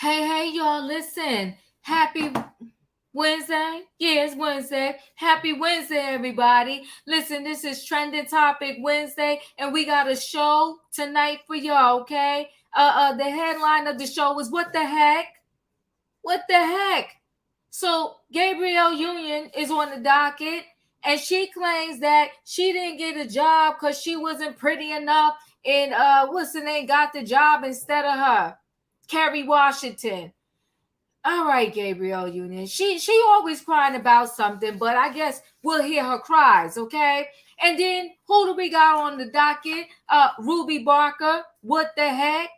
Hey, y'all, listen. Happy Wednesday. Yeah, it's Wednesday. Happy Wednesday, everybody. Listen, this is Trending Topic Wednesday, and we got a show tonight for y'all, okay? The headline of the show is What the Heck? What the heck? So, Gabrielle Union is on the docket, and she claims that she didn't get a job because she wasn't pretty enough, and what's the name got the job instead of her. Kerry Washington. All right, Gabrielle Union. She always crying about something, but I guess we'll hear her cries, okay? And then who do we got on the docket? Ruby Barker. What the heck?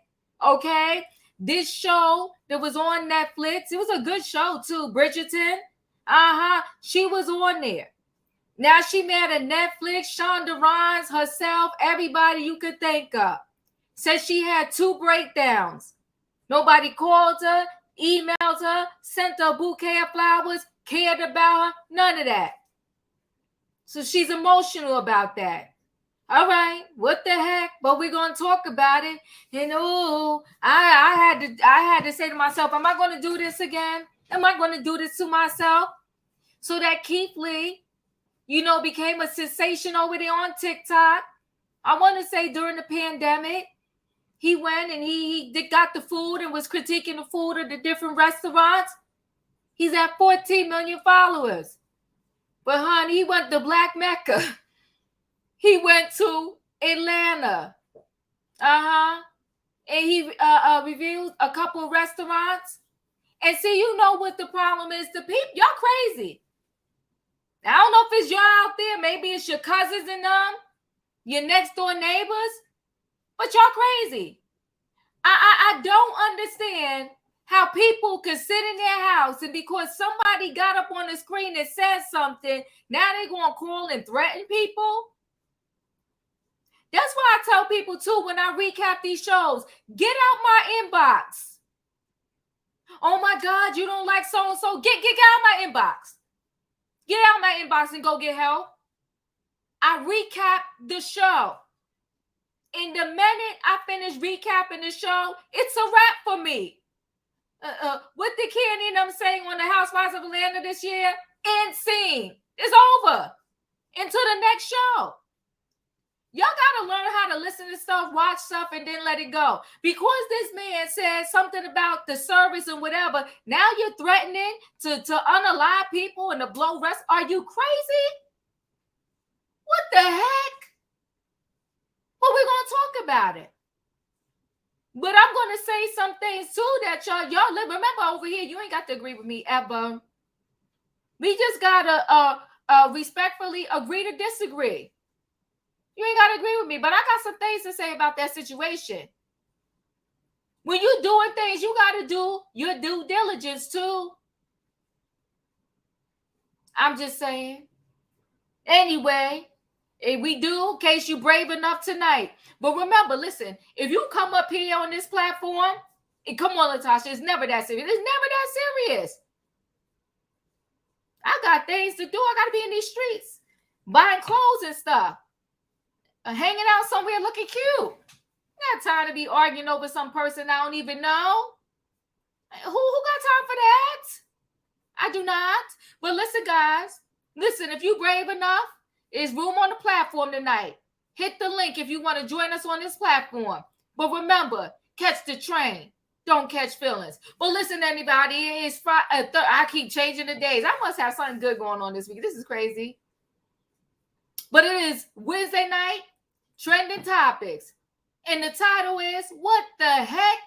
Okay. This show that was on Netflix, it was a good show too. Bridgerton. Uh-huh. She was on there. Now she mad at Netflix, Shonda Rhimes, herself, everybody you could think of. Said she had 2 breakdowns. Nobody called her, emailed her, sent her a bouquet of flowers, cared about her, none of that. So she's emotional about that. All right, what the heck? But we're gonna talk about it. And I had to say to myself, am I gonna do this again? Am I gonna do this to myself? So that Keith Lee, became a sensation over there on TikTok. I want to say during the pandemic, he went and he got the food and was critiquing the food at the different restaurants. He's at 14 million followers. But honey, he went to Black Mecca. He went to Atlanta. And he reviewed a couple of restaurants. And see, you know what the problem is? The people, y'all crazy. I don't know if it's y'all out there. Maybe it's your cousins and them, your next door neighbors. But y'all crazy. I don't understand how people can sit in their house and because somebody got up on the screen and said something, now they're going to call and threaten people. That's why I tell people too when I recap these shows, get out my inbox. Oh my God, you don't like so-and-so. Get out my inbox. Get out my inbox and go get help. I recap the show. In the minute I finish recapping the show, it's a wrap for me. What did Kenny and them saying on the Housewives of Atlanta this year? End scene. It's over. Into the next show. Y'all got to learn how to listen to stuff, watch stuff, and then let it go. Because this man said something about the service and whatever, now you're threatening to unalive people and to blow rest. Are you crazy? What the heck? Well, we're going to talk about it. But I'm going to say some things too that y'all remember over here, you ain't got to agree with me ever. We just got to respectfully agree to disagree. You ain't got to agree with me, but I got some things to say about that situation. When you're doing things, you got to do your due diligence too. I'm just saying. Anyway, if we do, in case you're brave enough tonight. But remember, listen, if you come up here on this platform, and come on, Latasha, it's never that serious. It's never that serious. I got things to do. I got to be in these streets, buying clothes and stuff, hanging out somewhere looking cute. Not time to be arguing over some person I don't even know. Who got time for that? I do not. But listen, guys, if you're brave enough, there's room on the platform tonight. Hit the link if you want to join us on this platform. But remember, catch the train. Don't catch feelings. But listen, anybody, it's Friday. I keep changing the days. I must have something good going on this week. This is crazy. But it is Wednesday night, Trending Topics. And the title is, What the Heck?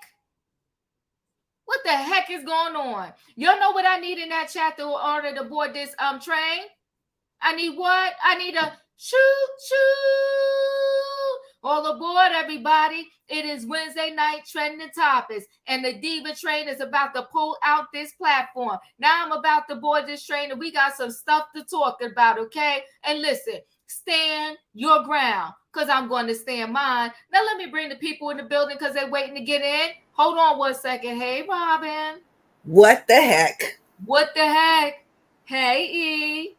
What the heck is going on? Y'all know what I need in that chat to order to board this train? I need what? I need a choo-choo. All aboard, everybody. It is Wednesday night Trending Topics. And the Diva train is about to pull out this platform. Now I'm about to board this train and we got some stuff to talk about, okay? And listen, stand your ground because I'm going to stand mine. Now let me bring the people in the building because they're waiting to get in. Hold on 1 second. Hey, Robin. What the heck? What the heck? Hey, E.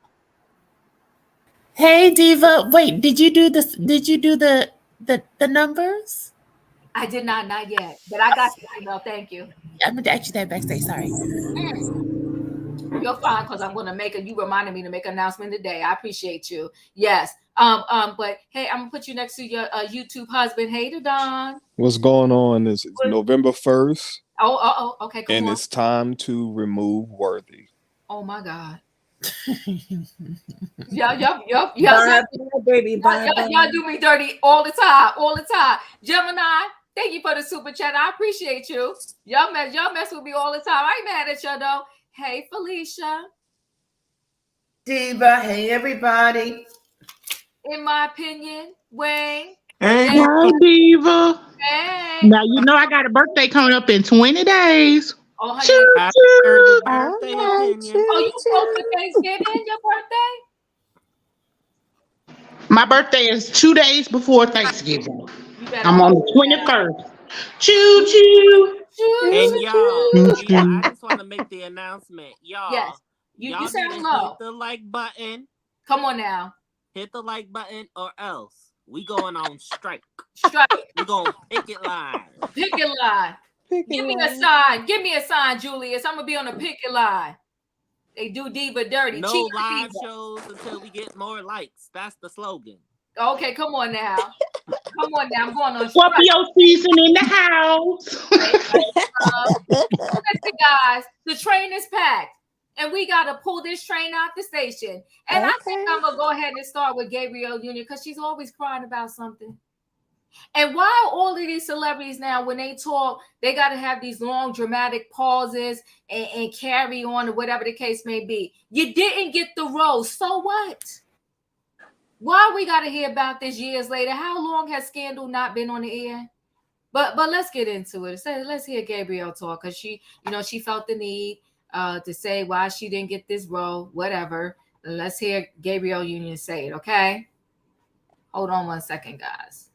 Hey, Diva. Wait, did you do this? Did you do the numbers? I did not yet, but I got the email. Thank you. I'm gonna ask you that backstage. Sorry. You're fine because I'm gonna make you reminded me to make an announcement today. I appreciate you. Yes. But hey, I'm gonna put you next to your YouTube husband. Hey, to Don. What's going on is it's November 1st, Okay, come and on. it's time to remove Worthy. Oh my God. Yup. Bye, baby. Bye, Y'all do me dirty all the time. Gemini, thank you for the super chat. I appreciate you. Y'all mess with me all the time. I ain't mad at y'all though. Hey, Felicia. Diva. Hey, everybody. In my opinion, Wayne. Hey, Diva. Hey. Now you know I got a birthday coming up in 20 days. Oh, honey. Choo, happy choo. early birthday, opinion. Oh, you close to Thanksgiving? Your birthday? My birthday is 2 days before Thanksgiving. You better. I'm on the 21st. Choo choo. And y'all, I just want to make the announcement. Y'all, yes. You y'all sound need to low. hit the like button. Come on now. Hit the like button or else we going on strike. We going picket line. Picket line. Give me a sign. Give me a sign, Julius. I'm going to be on the picket line. They do Diva dirty. No Cheat live Diva. shows until we get more likes. That's the slogan. Okay, come on now. I'm going on strike. Scorpio season in the house. Listen, guys, the train is packed. And we got to pull this train out the station. And I think I'm going to go ahead and start with Gabrielle Union because she's always crying about something. And why all of these celebrities now, when they talk, they got to have these long dramatic pauses and carry on or whatever the case may be. You didn't get the role. So what? Why we got to hear about this years later? How long has Scandal not been on the air? But let's get into it. Let's hear Gabrielle talk because she felt the need to say why she didn't get this role, whatever. Let's hear Gabrielle Union say it, okay? Hold on 1 second, guys.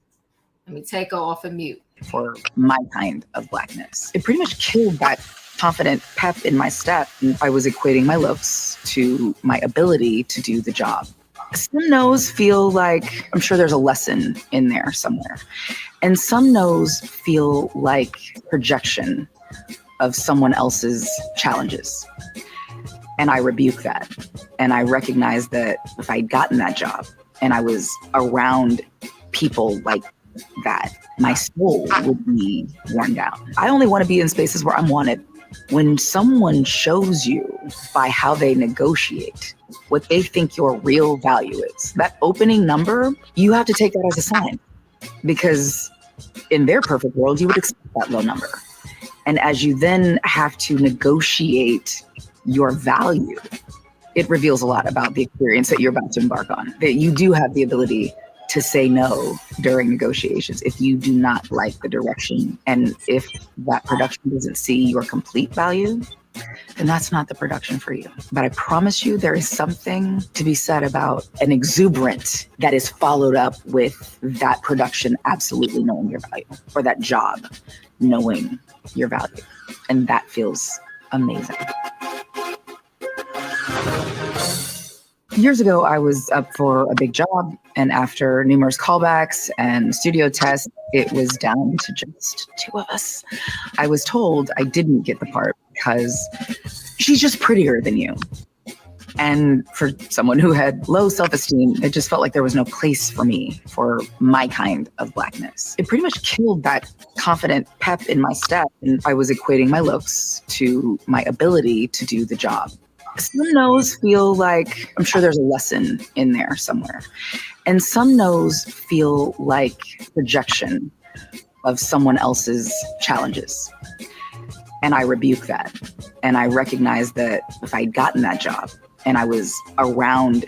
Let me take her off of mute. For my kind of blackness. It pretty much killed that confident pep in my step. And I was equating my looks to my ability to do the job. Some no's feel like, I'm sure there's a lesson in there somewhere. And some no's feel like projection of someone else's challenges. And I rebuke that. And I recognize that if I'd gotten that job and I was around people like that, my soul would be worn down. I only want to be in spaces where I'm wanted. When someone shows you by how they negotiate what they think your real value is, that opening number, you have to take that as a sign. Because in their perfect world, you would accept that low number. And as you then have to negotiate your value, it reveals a lot about the experience that you're about to embark on. That you do have the ability to say no during negotiations if you do not like the direction. And if that production doesn't see your complete value, then that's not the production for you. But I promise you, there is something to be said about an exuberance that is followed up with that production absolutely knowing your value, or that job knowing your value. And that feels amazing. Years ago, I was up for a big job, and after numerous callbacks and studio tests, it was down to just two of us. I was told I didn't get the part because she's just prettier than you. And for someone who had low self-esteem, it just felt like there was no place for me, for my kind of blackness. It pretty much killed that confident pep in my step, and I was equating my looks to my ability to do the job. Some no's feel like, I'm sure there's a lesson in there somewhere. And some no's feel like projection of someone else's challenges. And I rebuke that. And I recognize that if I'd gotten that job and I was around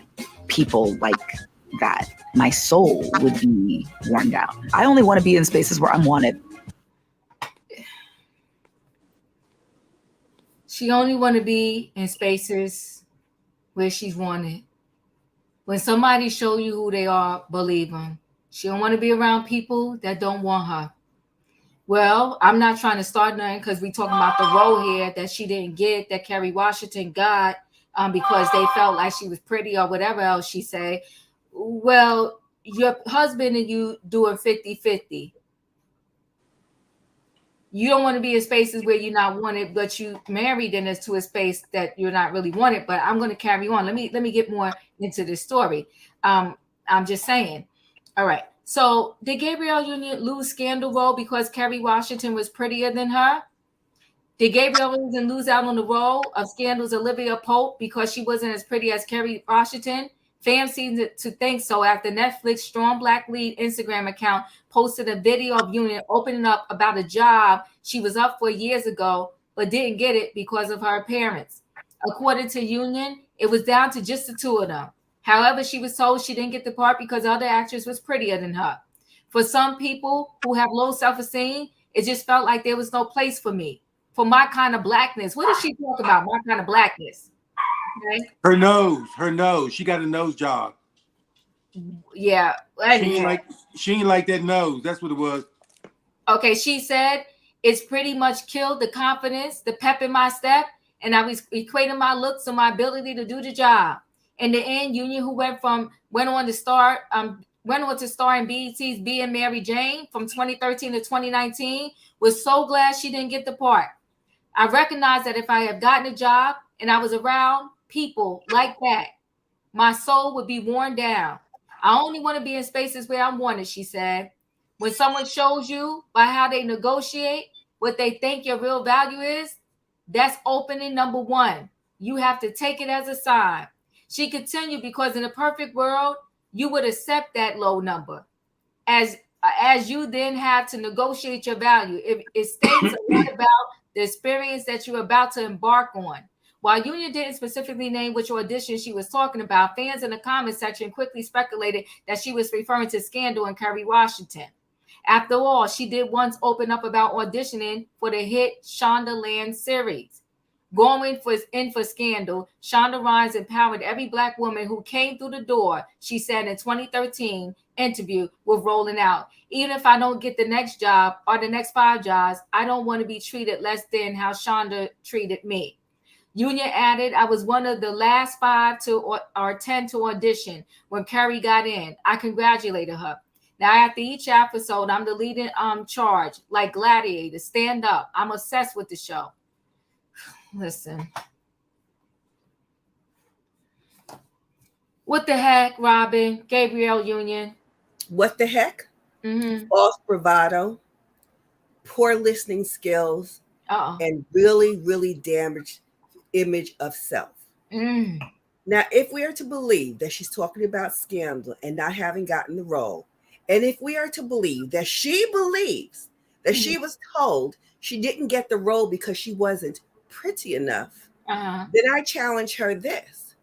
people like that, my soul would be worn down. I only want to be in spaces where I'm wanted. She only want to be in spaces where she's wanted. When somebody show you who they are, believe them. She don't want to be around people that don't want her. Well, I'm not trying to start nothing because we talking about the role here that she didn't get, that Kerry Washington got because they felt like she was pretty or whatever else she say. Well, your husband and you doing 50-50. you don't want to be in spaces where you're not wanted, but you married in to a space that you're not really wanted. But I'm going to carry on. Let me get more into this story. I'm just saying. All right. So did Gabrielle Union lose scandal role because Kerry Washington was prettier than her? Did Gabrielle Union lose out on the role of Scandal's Olivia Pope because she wasn't as pretty as Kerry Washington? Fans seem to think so after Netflix's Strong Black Lead Instagram account posted a video of Union opening up about a job she was up for years ago, but didn't get it because of her appearance. According to Union, it was down to just the two of them. However, she was told she didn't get the part because the other actress was prettier than her. For some people who have low self-esteem, it just felt like there was no place for me, for my kind of blackness. What did she talk about? My kind of blackness. Okay. Her nose. She got a nose job. Yeah. She ain't like that nose. That's what it was. Okay, she said it's pretty much killed the confidence, the pep in my step, and I was equating my looks to my ability to do the job. In the end, Union, who went on to star in BET's Being Mary Jane from 2013 to 2019, was so glad she didn't get the part. I recognize that if I had gotten a job and I was around people like that, my soul would be worn down. I only want to be in spaces where I'm wanted, she said. When someone shows you by how they negotiate what they think your real value is, that's opening number one. You have to take it as a sign. She continued, because in a perfect world, you would accept that low number as you then have to negotiate your value. It states a lot about the experience that you're about to embark on. While Union didn't specifically name which audition she was talking about, fans in the comment section quickly speculated that she was referring to Scandal and Kerry Washington. After all, she did once open up about auditioning for the hit Shondaland series. Going in for Scandal, Shonda Rhimes empowered every Black woman who came through the door, she said in 2013 interview with Rolling Out. Even if I don't get the next job or the next 5 jobs, I don't want to be treated less than how Shonda treated me. Union added, I was one of the last 5 or 10 to audition when Kerry got in. I congratulated her. Now, after each episode, I'm the leading charge, like Gladiator, stand up. I'm obsessed with the show. Listen. What the heck, Robin? Gabrielle Union. What the heck? False bravado, poor listening skills, and really, really damaged image of self. Now, if we are to believe that she's talking about Scandal and not having gotten the role, and if we are to believe that she believes that she was told she didn't get the role because she wasn't pretty enough, then I challenge her this.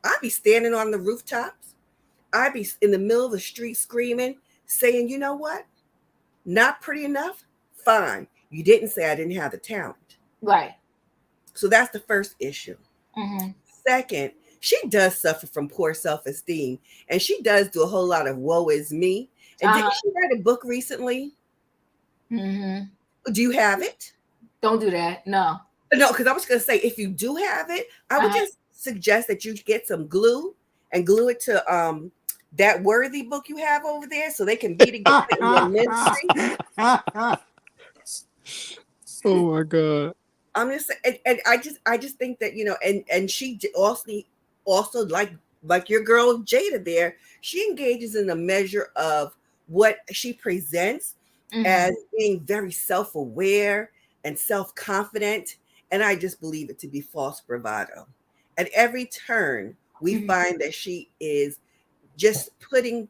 I'd be standing on the rooftops. I'd be in the middle of the street screaming, saying, you know what? Not pretty enough? Fine. You didn't say I didn't have the talent. Right. So that's the first issue. Second, she does suffer from poor self-esteem, and she does do a whole lot of woe is me. And didn't she write a book recently? Do you have it? Don't do that. No, because I was going to say, if you do have it, I would just suggest that you get some glue and glue it to that Worthy book you have over there, so they can be together in your ministry. Oh my God! I'm just saying, and I just think that, you know, and she also like your girl Jada there, she engages in a measure of what she presents as being very self-aware and self-confident, and I just believe it to be false bravado. At every turn, we find that she is just putting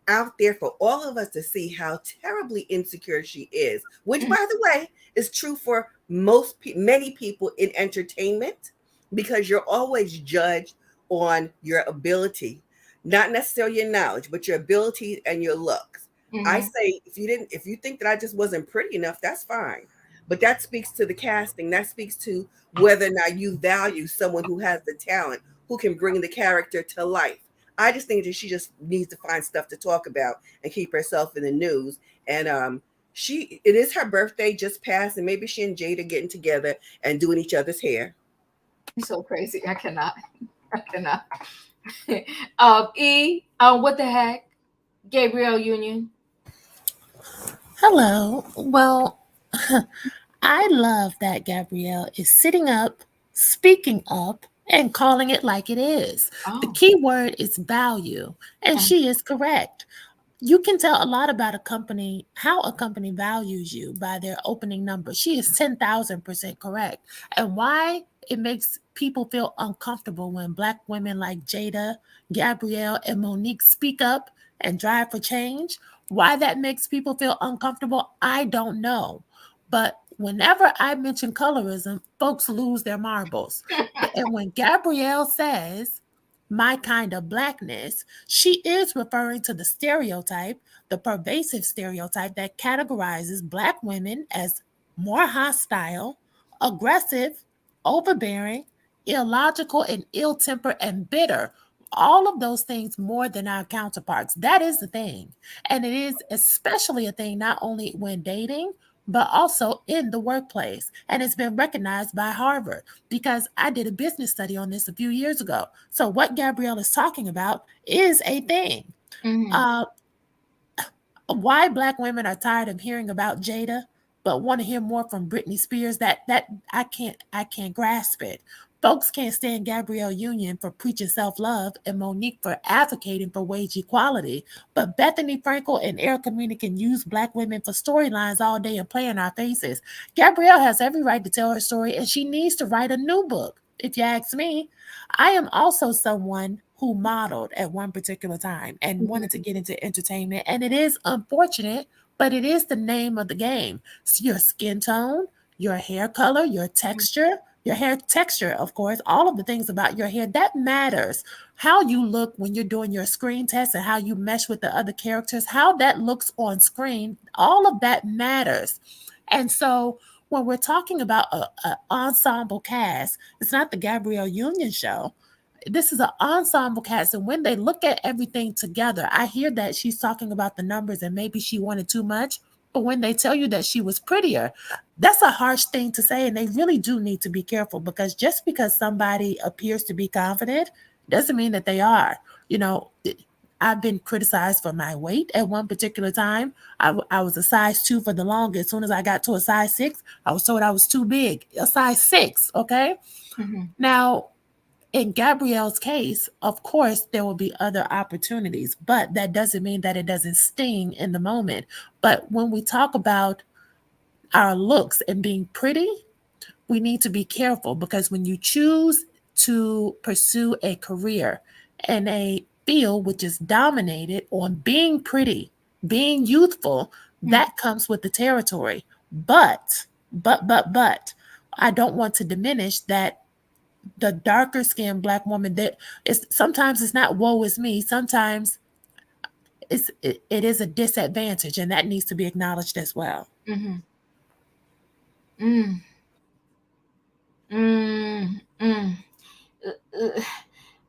out there for all of us to see how terribly insecure she is, which, by the way, is true for many people in entertainment, because you're always judged on your ability, not necessarily your knowledge, but your ability and your looks. I say, if you think that I just wasn't pretty enough, that's fine. But that speaks to the casting. That speaks to whether or not you value someone who has the talent, who can bring the character to life. I just think that she just needs to find stuff to talk about and keep herself in the news. And it is her birthday just passed, and maybe she and Jada getting together and doing each other's hair. You're so crazy. I cannot. What the heck? Gabrielle Union. Hello. Well, I love that Gabrielle is sitting up, speaking up, and calling it like it is. The Oh. key word is value, and she is correct. You can tell a lot about a company, how a company values you by their opening number. She is 10,000% correct. And why it makes people feel uncomfortable when Black women like Jada, Gabrielle, and Monique speak up and drive for change, why that makes people feel uncomfortable, I don't know. But whenever I mention colorism, folks lose their marbles. And when Gabrielle says, my kind of blackness, she is referring to the stereotype, the pervasive stereotype that categorizes Black women as more hostile, aggressive, overbearing, illogical, and ill tempered and bitter. All of those things more than our counterparts. That is the thing. And it is especially a thing not only when dating, but also in the workplace. And it's been recognized by Harvard because I did a business study on this a few years ago. So, what Gabrielle is talking about is a thing. Uh, why Black women are tired of hearing about Jada, but want to hear more from Britney Spears, that I can't grasp it. Folks can't stand Gabrielle Union for preaching self-love and Monique for advocating for wage equality. But Bethany Frankel and Erica Mena can use Black women for storylines all day and play in our faces. Gabrielle has every right to tell her story, and she needs to write a new book, if you ask me. I am also someone who modeled at one particular time and wanted to get into entertainment. And it is unfortunate, but it is the name of the game. So your skin tone, your hair color, your hair texture, of course, all of the things about your hair that matters. How you look when you're doing your screen test and how you mesh with the other characters, how that looks on screen, all of that matters. And so when we're talking about an ensemble cast, it's not the Gabrielle Union show. This is an ensemble cast, and when they look at everything together, I hear that she's talking about the numbers and maybe she wanted too much. But when they tell you that she was prettier, that's a harsh thing to say, and they really do need to be careful because just because somebody appears to be confident doesn't mean that they are. You know, I've been criticized for my weight at one particular time. I was a size 2 for the longest. As soon as I got to a size 6, I was told I was too big. A size 6, okay? Now, in Gabrielle's case, of course, there will be other opportunities, but that doesn't mean that it doesn't sting in the moment. But when we talk about our looks and being pretty, we need to be careful because when you choose to pursue a career in a field which is dominated on being pretty, being youthful, that comes with the territory. But, I don't want to diminish that the darker skinned Black woman that is sometimes it's not woe is me. Sometimes it is a disadvantage, and that needs to be acknowledged as well. Mm-hmm. Mm. Mm. Mm.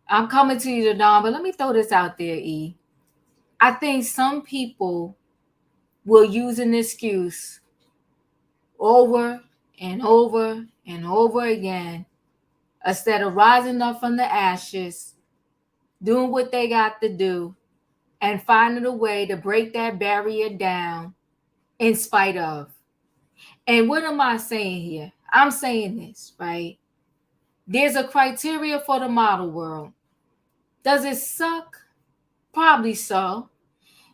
I'm coming to you, Don, but let me throw this out there, E. I think some people will use an excuse over and over and over again instead of rising up from the ashes, doing what they got to do, and finding a way to break that barrier down in spite of. And what am I saying here? I'm saying this, right? There's a criteria for the model world. Does it suck? Probably so.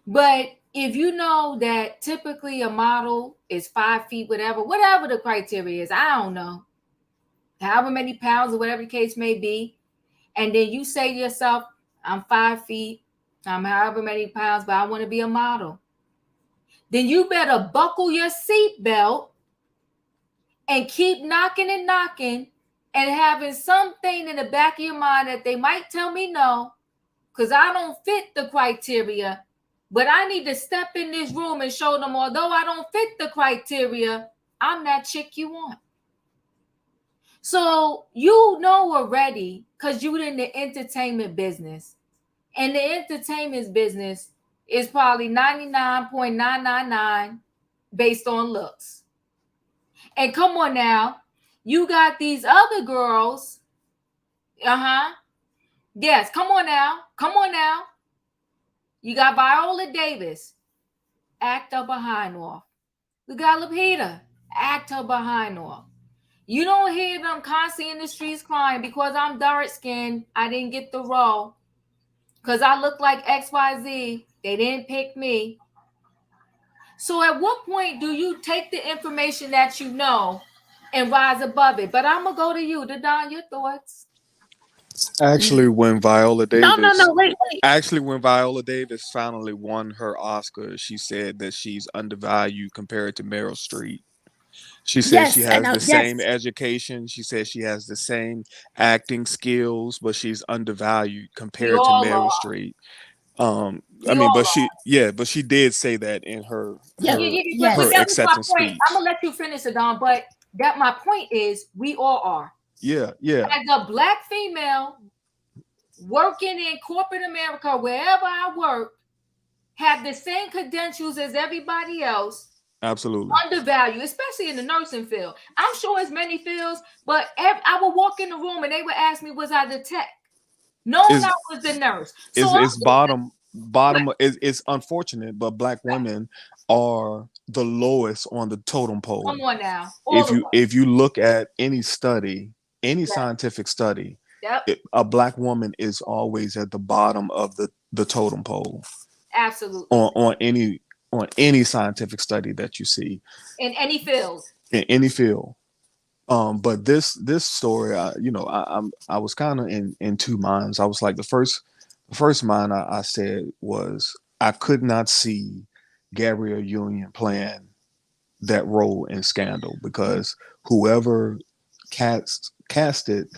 But if you know that typically a model is 5 feet, whatever the criteria is, I don't know, however many pounds or whatever the case may be, and then you say to yourself, I'm 5 feet, I'm however many pounds, but I want to be a model, then you better buckle your seatbelt and keep knocking and knocking and having something in the back of your mind that they might tell me no, because I don't fit the criteria, but I need to step in this room and show them, although I don't fit the criteria, I'm that chick you want. So you know already, because you're in the entertainment business, and the entertainment business is probably 99.999 based on looks. And come on now, you got these other girls. Yes, come on now. You got Viola Davis, act up behind off. We got Lupita, Act her behind off. You don't hear them constantly in the streets crying because I'm dark skinned. I didn't get the role because I look like XYZ. They didn't pick me. So at what point do you take the information that you know and rise above it? But I'm gonna go to you, Don. Your thoughts? Actually, when Viola No, Davis, wait. when Viola Davis finally won her Oscar, she said that she's undervalued compared to Meryl Streep. She said she Yes, has the same yes, education. She says she has the same acting skills, but she's undervalued We compared to all Meryl are. Streep. I We mean, all but are. but she did say that in her yeah, But her that yes. was my acceptance point. I'm speech. gonna let you finish it, Don. But that my point is, we all are. Yeah, yeah, As a black female working in corporate America, wherever I work, have the same credentials as everybody else. absolutely. Undervalued, especially in the nursing field. I'm sure it's many fields, but I would walk in the room and they would ask me, was I the tech? Knowing Is I was the nurse. So is I'm is bottom is it's unfortunate, but black women are the lowest on the totem pole. come on now. All of us. If you look at any study, any Yeah. scientific study, Yep. a black woman is always at the bottom of the totem pole Absolutely. on any scientific study that you see In any field. in any field. But this story, I was kind of in two minds. I was like the first mind I said was I could not see Gabrielle Union playing that role in Scandal because whoever casted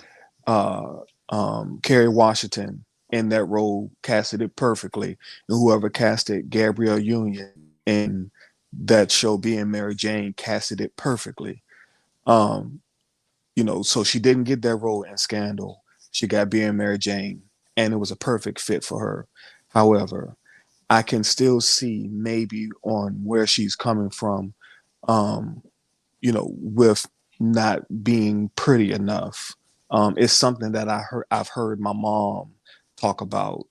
Kerry Washington in that role casted it perfectly, and whoever casted Gabrielle Union in that show being Mary Jane casted it perfectly. So she didn't get that role in Scandal. She got being Mary Jane, and it was a perfect fit for her. However, I can still see maybe on where she's coming from, with not being pretty enough. It's something that I've heard my mom talk about,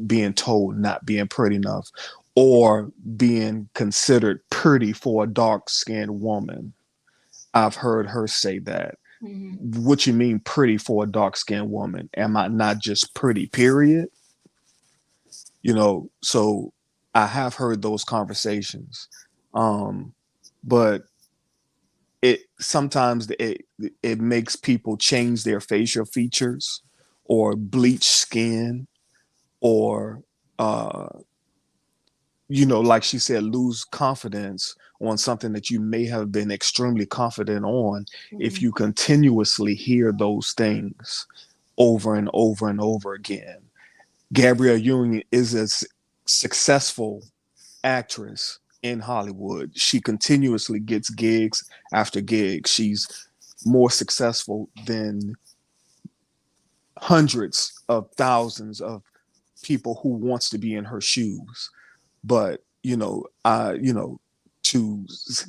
being told not being pretty enough or being considered pretty for a dark skinned woman. I've heard her say that. Mm-hmm. What you mean pretty for a dark skinned woman? Am I not just pretty, period? So I have heard those conversations. But it sometimes it makes people change their facial features or bleach skin or like she said, lose confidence on something that you may have been extremely confident on. Mm-hmm. If you continuously hear those things over and over and over again. Gabrielle Union is a successful actress in Hollywood. She continuously gets gigs after gigs. She's more successful than hundreds of thousands of people who wants to be in her shoes. But to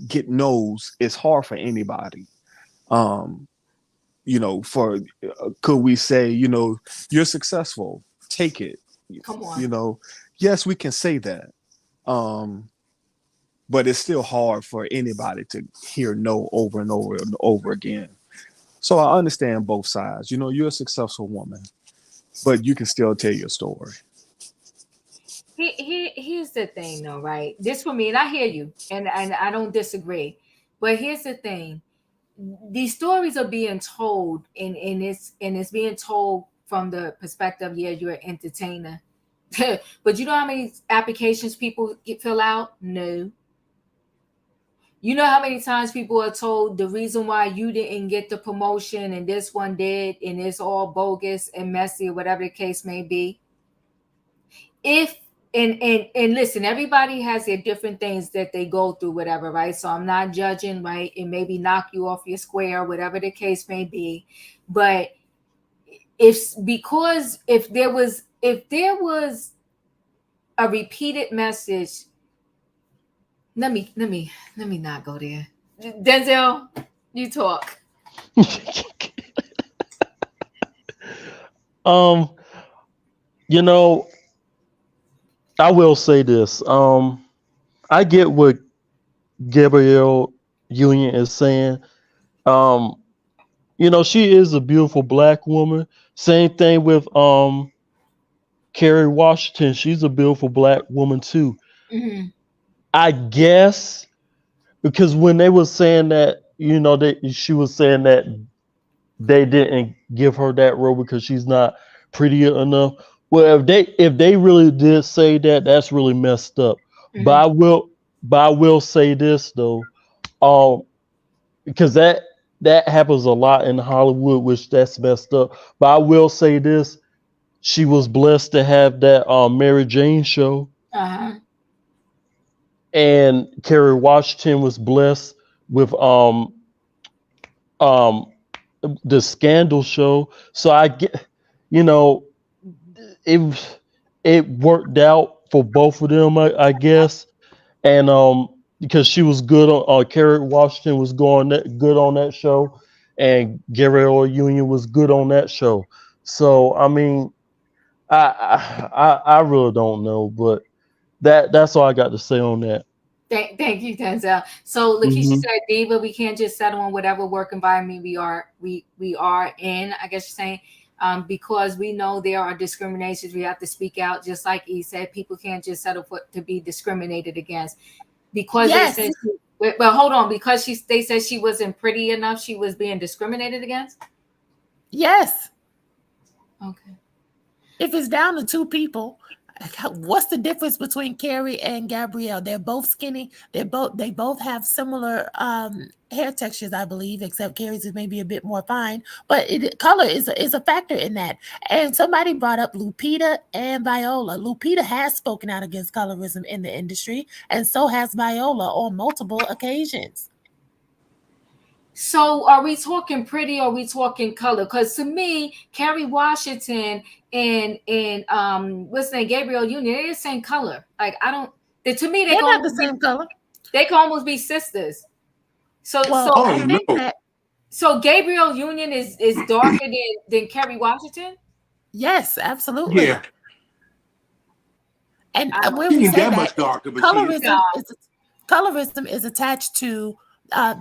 get no's, it's hard for anybody. Could we say, you're successful, take it. Come on. Yes, we can say that. But it's still hard for anybody to hear no over and over and over again. So I understand both sides. You're a successful woman, but you can still tell your story. Here's the thing, though, right? This for me, and I hear you, and I don't disagree. But here's the thing: these stories are being told, and it's being told from the perspective, yeah, you're an entertainer. But you know how many applications people fill out? No. You know how many times people are told the reason why you didn't get the promotion and this one did, and it's all bogus and messy, or whatever the case may be. And listen, everybody has their different things that they go through, whatever, right? So I'm not judging, right? It maybe knock you off your square, whatever the case may be. But if there was a repeated message, let me not go there. Denzel, you talk. I will say this. I get what Gabrielle Union is saying. Um, she is a beautiful black woman. Same thing with Kerry Washington. She's a beautiful black woman too. Mhm. I guess because when they were saying that, she was saying that they didn't give her that role because she's not pretty enough. Well, if they really did say that, that's really messed up. But Mhm. I will say this though, um, because that happens a lot in Hollywood, which that's messed up. But I will say this: she was blessed to have that Mary Jane show, Uh-huh. and Kerry Washington was blessed with um the Scandal show. So I get, you know, it it worked out for both of them, I guess, and because she was good on Kerry Washington was going good on that show, and Gabrielle Union was good on that show. So I mean, I really don't know, but that's all I got to say on that. Thank you, Denzel. So Lakeisha Hmm. said, Diva, we can't just settle on whatever work environment we are in. I guess you're saying, because we know there are discriminations, we have to speak out. Just like he said, people can't just settle for to be discriminated against because they Yes. said. Well, hold on. Because they said she wasn't pretty enough, she was being discriminated against. Yes. Okay. If it's down to two people, what's the difference between Carrie and Gabrielle? They're both skinny. They both have similar hair textures, I believe, except Carrie's is maybe a bit more fine. But color is a factor in that. And somebody brought up Lupita and Viola. Lupita has spoken out against colorism in the industry, and so has Viola on multiple occasions. So are we talking pretty or are we talking color? Because to me, Kerry Washington and what's the name, Gabrielle Union, they're the same color. Like I don't to me They're not the same color. they can almost be sisters. So Well, so I Oh think no. that so Gabrielle Union is darker than Kerry Washington. yes, absolutely. Yeah. And I don't when She we ain't say that that, much darker, but she is. know. colorism is attached to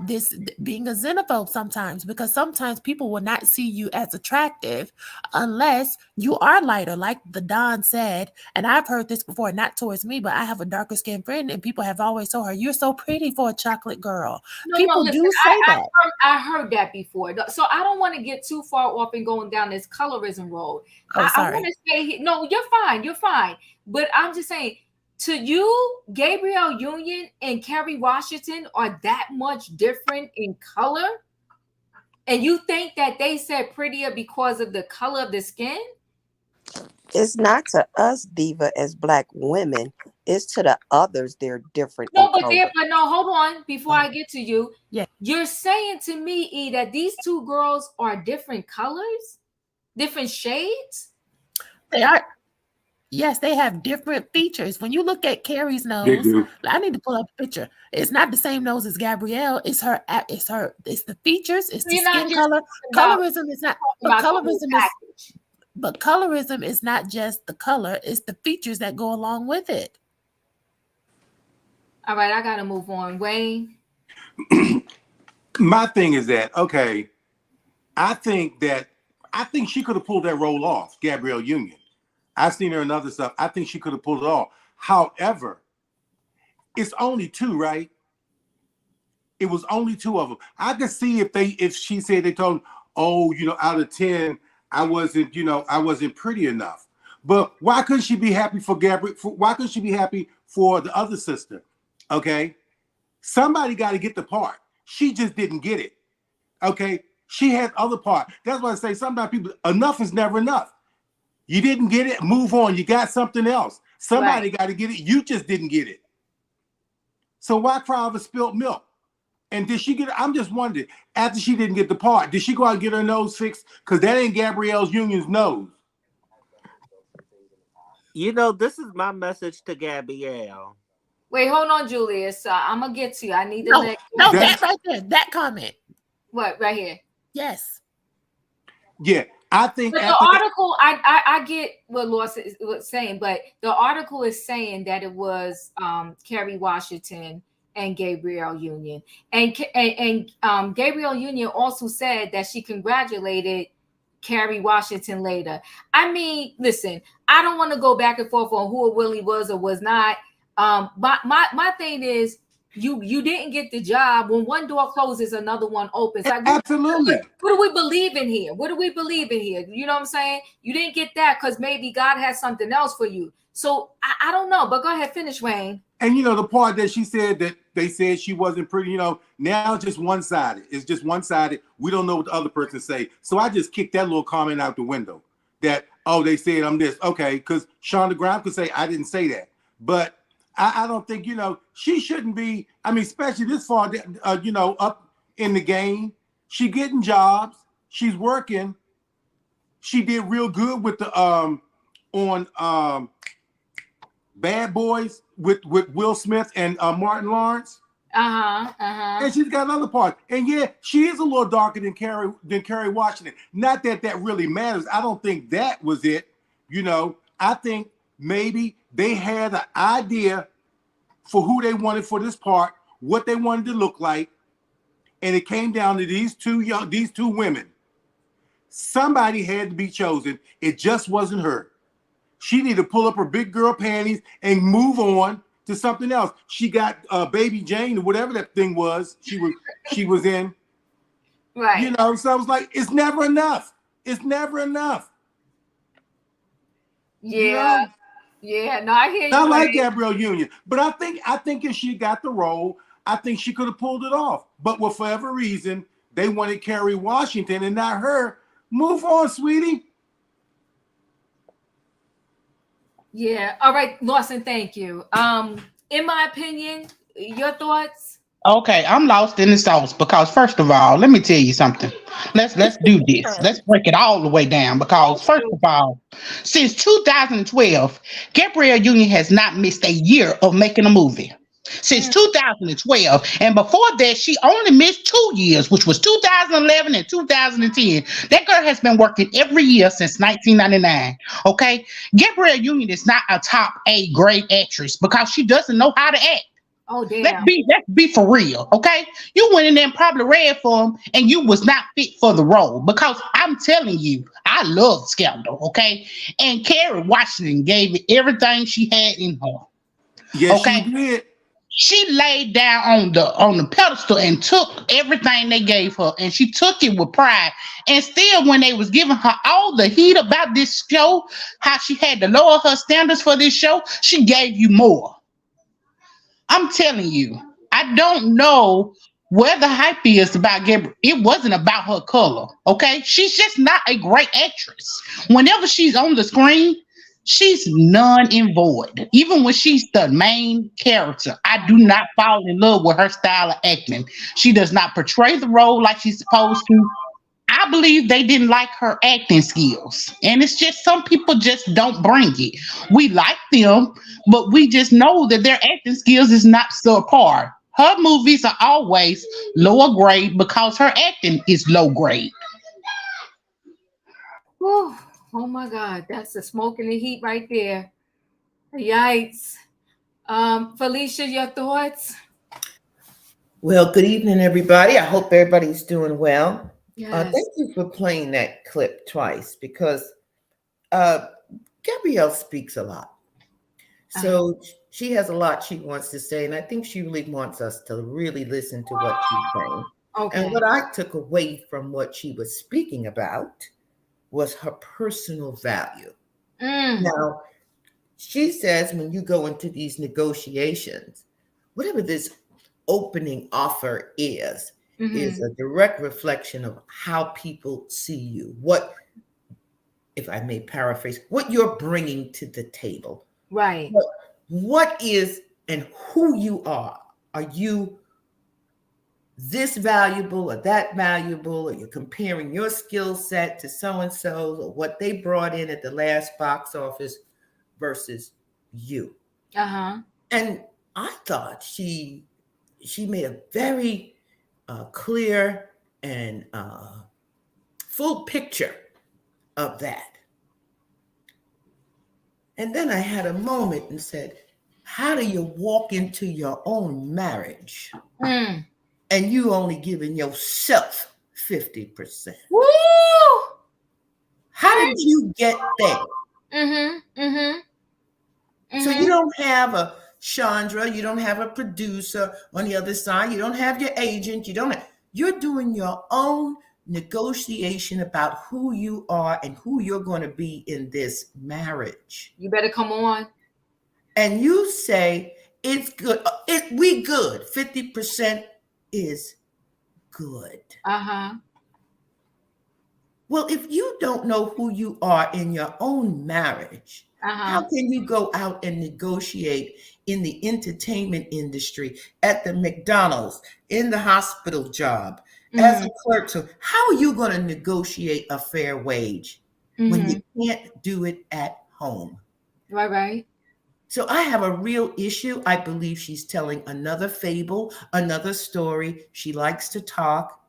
this being a xenophobe sometimes, because sometimes people will not see you as attractive unless you are lighter, like the Don said. And I've heard this before, not towards me, but I have a darker skinned friend, and people have always told her, "You're so pretty for a chocolate girl." No. People Listen, do say that. I heard that before. So I don't want to get too far off and going down this colorism road. Oh, I want sorry. to say no. You're fine. You're fine. But I'm just saying, to you, Gabrielle Union and Kerry Washington are that much different in color, and you think that they said prettier because of the color of the skin? It's not to us, Diva, as black women. It's to the others. They're different in No, color. but no. Hold on. Before I get to you, Yeah. you're saying to me, E, that these two girls are different colors, different shades. They are. Yes, they have different features. When you look at Carrie's They nose, do. I need to pull up a picture. It's not the same nose as Gabrielle. It's her. It's the features. It's So the you're not skin just color. talking about Colorism is not. But the whole colorism is. package. But colorism is not just the color. It's the features that go along with it. All right, I gotta move on. Wayne. My thing is that okay. I think she could have pulled that role off, Gabrielle Union. I've seen her in other stuff. I think she could have pulled it off. However, it's only two, right? It was only two of them. I could see if she said they told them, oh, out of 10, I wasn't pretty enough. But why couldn't she be happy for Gabrielle? Why couldn't she be happy for the other sister? Okay, somebody got to get the part. She just didn't get it. Okay, she had other part. That's why I say sometimes people, enough is never enough. You didn't get it, move on. You got something else. Somebody got to get it. You just didn't get it. So why cry over spilt milk? And did she get it? I'm just wondering, after she didn't get the part, did she go out and get her nose fixed? Because that ain't Gabrielle's Union's nose. This is my message to Gabrielle. Wait, hold on, Julius. I'm gonna get to you. I need to No, let no, That's- that right there, that comment. what right here. Yes. Yeah, I think But the after that, article, I get what Lois was saying, but the article is saying that it was Kerry Washington and Gabrielle Union. And Gabrielle Union also said that she congratulated Kerry Washington later. I mean, listen, I don't want to go back and forth on who it really was or was not. But my thing is, you didn't get the job. When one door closes, another one opens. Like, Absolutely. what do we believe in here? What do we believe in here? You know what I'm saying? You didn't get that because maybe God has something else for you. So I don't know, but go ahead, finish, Wayne. And the part that she said that they said she wasn't pretty, now it's just one-sided. It's just one-sided. We don't know what the other person say. So I just kicked that little comment out the window that, oh, they said I'm this. Okay, because Shonda Rhimes could say I didn't say that. But I don't think, she shouldn't be, I mean, especially this far, up in the game. She getting jobs. She's working. She did real good with the on Bad Boys with Will Smith and Martin Lawrence. And she's got another part. And yeah, she is a little darker than Kerry Washington. Not that really matters. I don't think that was it. I think maybe they had an idea for who they wanted for this part, what they wanted to look like, and it came down to these two women. Somebody had to be chosen. It just wasn't her. She needed to pull up her big girl panties and move on to something else. She got Baby Jane or whatever that thing was she was in. Right. So I was like, it's never enough. It's never enough. Yeah. Yeah. No, I hear you. I like Gabrielle Union, but I think if she got the role, I think she could have pulled it off. But for whatever reason, they wanted Kerry Washington and not her. Move on, sweetie. Yeah. All right, Lawson, thank you. In my opinion, your thoughts? Okay, I'm lost in the sauce because first of all, let me tell you something. Let's do this. Let's break it all the way down because first of all, since 2012, Gabrielle Union has not missed a year of making a movie. Since 2012, and before that, she only missed 2 years, which was 2011 and 2010. That girl has been working every year since 1999. Okay, Gabrielle Union is not a top A grade actress because she doesn't know how to act. Oh damn. Let's be for real, okay? You went in there and probably read for him, and you was not fit for the role because I'm telling you, I love Scandal, okay? And Kerry Washington gave it everything she had in her. Yes, okay? she did. She laid down on the pedestal and took everything they gave her, and she took it with pride. And still, when they was giving her all the heat about this show, how she had to lower her standards for this show, she gave you more. I'm telling you, I don't know where the hype is about Gabrielle. It wasn't about her color, okay? She's just not a great actress. Whenever she's on the screen, she's none in void. Even when she's the main character, I do not fall in love with her style of acting. She does not portray the role like she's supposed to. I believe they didn't like her acting skills. And it's just some people just don't bring it. We like them, but we just know that their acting skills is not subpar. Her movies are always lower grade because her acting is low grade. Oh my God, that's the smoke and the heat right there. Yikes. Felicia, your thoughts? Well, good evening, everybody. I hope everybody's doing well. Yes. Thank you for playing that clip twice because Gabrielle speaks a lot. So she has a lot she wants to say, and I think she really wants us to really listen to what she's saying. Okay. And what I took away from what she was speaking about was her personal value. Now, she says when you go into these negotiations, whatever this opening offer is a direct reflection of how people see you. What, if I may paraphrase, what you're bringing to the table. Right. What is and who you are. Are you this valuable or that valuable? Or you're comparing your skill set to so-and-so or what they brought in at the last box office versus you. And I thought she made a very clear and full picture of that. And then I had a moment and said, how do you walk into your own marriage Mm. and you only giving yourself 50%? Woo! How did you get there? Mm-hmm. Mm-hmm. So you don't have a Chandra, you don't have a producer on the other side, you don't have your agent, you're doing your own negotiation about who you are and who you're going to be in this marriage. You better come on. And you say it's good. We good. 50% is good. Uh-huh. Well, if you don't know who you are in your own marriage, how can you go out and negotiate in the entertainment industry, at the McDonald's, in the hospital job, as a clerk? So how are you going to negotiate a fair wage when you can't do it at home? Right. So I have a real issue. I believe she's telling another fable, another story. She likes to talk.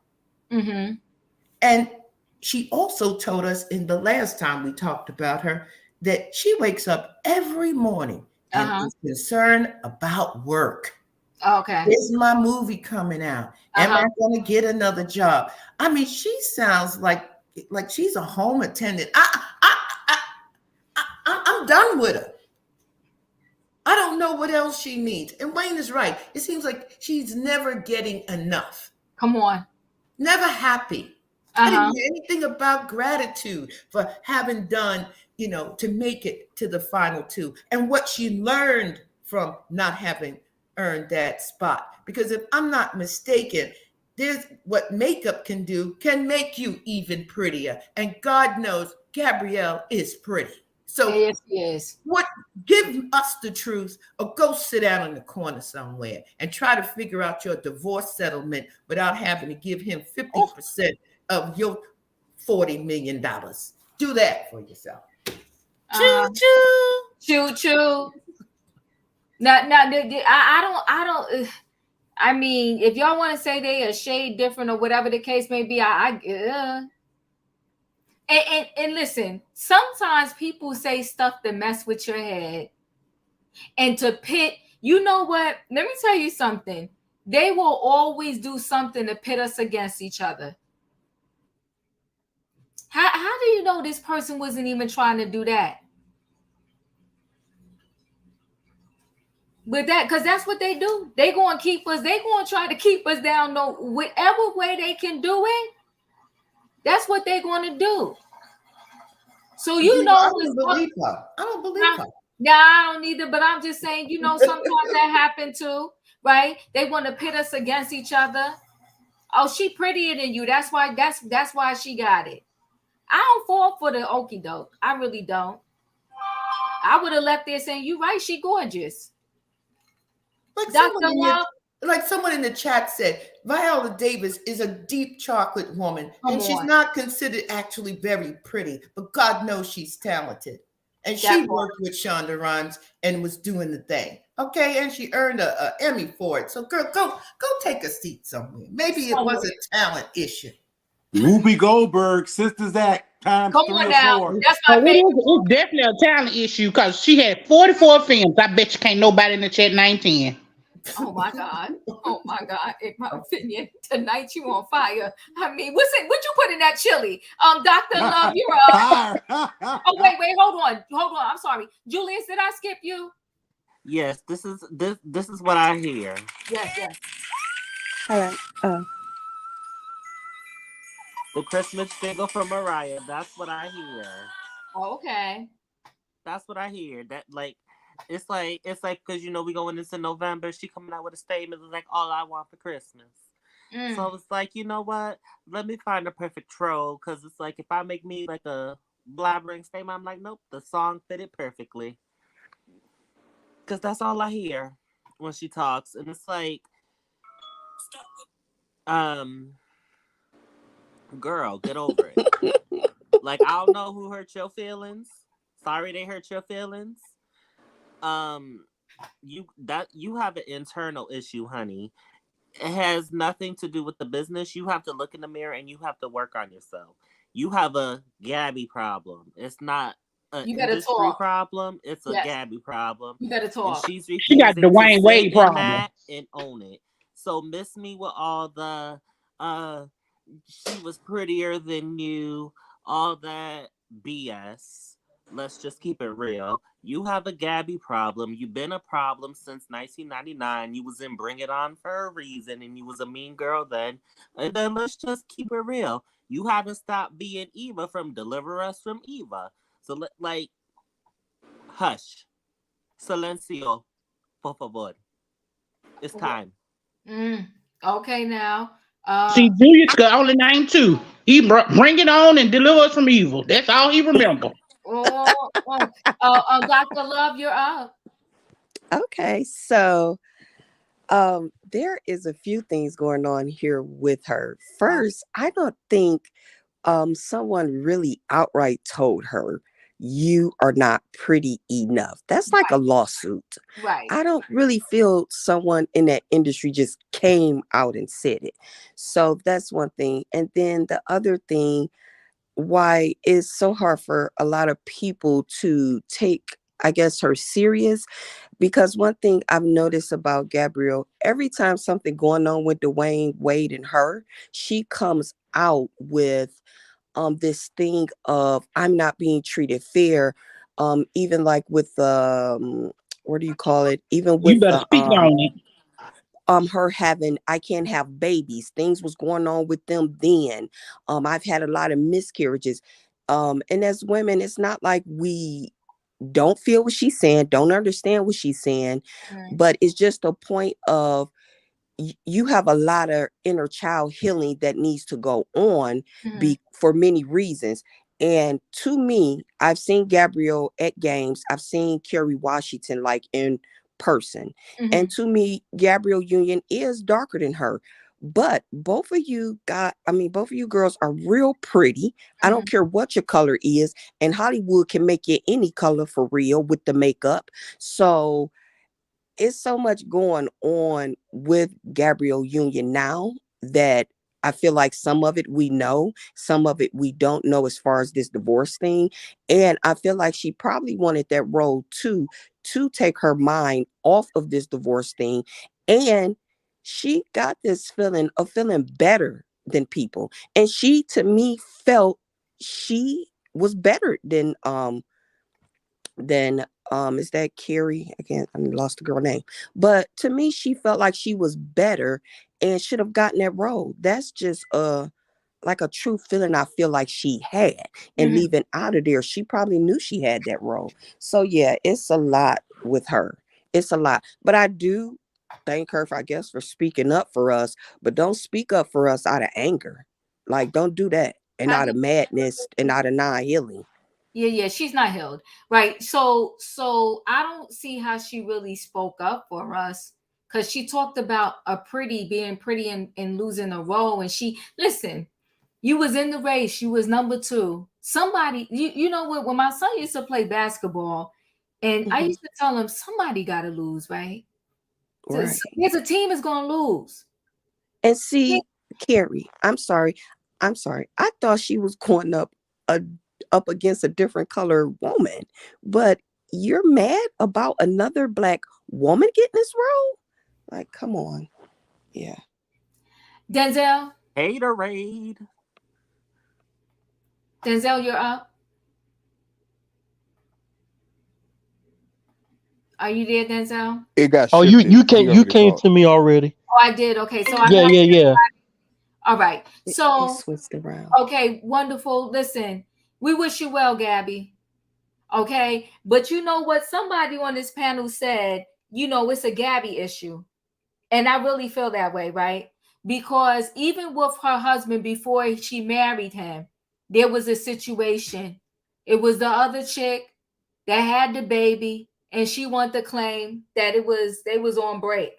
And she also told us in the last time we talked about her that she wakes up every morning and is concerned about work. Okay. Is my movie coming out? Am I going to get another job? I mean, she sounds like she's a home attendant. I'm done with her. I don't know what else she needs. And Wayne is right. It seems like she's never getting enough. Come on. Never happy. I didn't hear anything about gratitude for having done, to make it to the final two and what she learned from not having earned that spot. Because if I'm not mistaken, there's what makeup can do, can make you even prettier. And God knows Gabrielle is pretty. So yes, she is. Give us the truth, or go sit down in the corner somewhere and try to figure out your divorce settlement without having to give him 50% of your $40 million. Do that for yourself. Choo. I don't. I mean, if y'all want to say they a shade different or whatever the case may be, And listen, sometimes people say stuff to mess with your head and to pit. You know what? Let me tell you something. They will always do something to pit us against each other. How do you know this person wasn't even trying to do that? With that, because that's what they do. They going to try to keep us down whatever way they can do it. That's what they're going to do. So I don't believe her. Yeah, I don't either. But I'm just saying, sometimes that happen too, right? They want to pit us against each other. Oh, she prettier than you. That's why she got it. I don't fall for the okie doke. I really don't. I would have left there saying, "You right, she gorgeous." Like someone in the chat said, Viola Davis is a deep chocolate woman, and she's not considered actually very pretty, but God knows she's talented. And she worked with Shonda Rhimes and was doing the thing. Okay, and she earned an Emmy for it. So girl, go take a seat somewhere. Maybe it was a talent issue. Whoopi Goldberg, Sisters Act, times 3 or 4. That's my favorite. It's definitely a talent issue because she had 44 films. I bet you can't nobody in the chat name 10. Oh my God. In my opinion, tonight you on fire. I mean, what you put in that chili? Dr. Love, you're up. Oh, wait, hold on. I'm sorry. Julius, did I skip you? Yes, this is what I hear. Yes. All right. The Christmas single from Mariah. That's what I hear. Okay. That's what I hear. That it's like because we going into November. She coming out with a statement like all I want for Christmas. So it's like, you know what? Let me find a perfect troll, because it's like if I make me like a blabbering statement, I'm like, nope, the song fitted perfectly. Because that's all I hear when she talks, and it's like, girl, get over it. Like, I don't know who hurt your feelings. Sorry they hurt your feelings. You have an internal issue, honey. It has nothing to do with the business. You have to look in the mirror and you have to work on yourself. You have a Gabby problem. It's not You better industry talk. problem. It's a Yes. Gabby problem. You better And talk. she's She got refusing to Dwayne sit Wade in problem. that and own it. So miss me with all the she was prettier than you, all that BS. Let's just keep it real. You have a Gabby problem. You've been a problem since 1999. You was in Bring It On for a reason, and you was a mean girl then. And then let's just keep it real. You had to stop being Eva from Deliver Us from Eva. So like, hush, silencio, por favor. It's time. Okay, now. See, Julius could only name two. He Bring It On and Deliver Us from Evil. That's all he remember. Dr. Love, you're up. Okay, so there is a few things going on here with her. First, I don't think someone really outright told her you are not pretty enough. That's like a lawsuit. Right. I don't really feel someone in that industry just came out and said it. So that's one thing. And then the other thing, why it's so hard for a lot of people to take, I guess, her serious, because one thing I've noticed about Gabrielle, every time something going on with Dwayne Wade and her, she comes out with this thing of I'm not being treated fair. Even like with what do you call it? Even You with better speak on it. her having I can't have babies. Things was going on with them then. I've had a lot of miscarriages. And as women, it's not like we don't feel what she's saying, don't understand what she's saying, but it's just a point of you have a lot of inner child healing that needs to go on for many reasons. And to me, I've seen Gabrielle at games. I've seen Kerry Washington like in person. And to me, Gabrielle Union is darker than her. But both of you girls are real pretty. I don't care what your color is. And Hollywood can make you any color for real with the makeup. So it's so much going on with Gabrielle Union now that I feel like some of it we know, some of it we don't know as far as this divorce thing. And I feel like she probably wanted that role too, to take her mind off of this divorce thing. And she got this feeling of feeling better than people. And she, to me, felt she was better than is that Carrie? Again, I lost the girl name. But to me, she felt like she was better and should have gotten that role. That's just like a true feeling I feel like she had. And leaving out of there, she probably knew she had that role. So yeah, it's a lot with her. It's a lot. But I do thank her for, I guess, for speaking up for us, but don't speak up for us out of anger. Like, don't do that. And out of madness and out of non-healing. Yeah, she's not healed, right? So I don't see how she really spoke up for us, because she talked about being pretty and losing a role. And listen, you was in the race, you was number 2. Somebody, you know what? When my son used to play basketball, and I used to tell him somebody got to lose, right? Right. There's a team is gonna lose. And see, Carrie, I'm sorry. I thought she was going up against a different color woman, but you're mad about another Black woman getting this role? Like, come on. Yeah. Denzel? Haterade. Denzel, you're up. Are you there, Denzel? It got Oh, shifted. you He came already to talked. me already. Oh, I did. Okay, so I Yeah, got yeah. All right. So It switched around. okay, wonderful. Listen, we wish you well, Gabby. Okay, but you know what? Somebody on this panel said, it's a Gabby issue, and I really feel that way, right? Because even with her husband before she married him, there was a situation. It was the other chick that had the baby, and she wanted to claim that they was on break,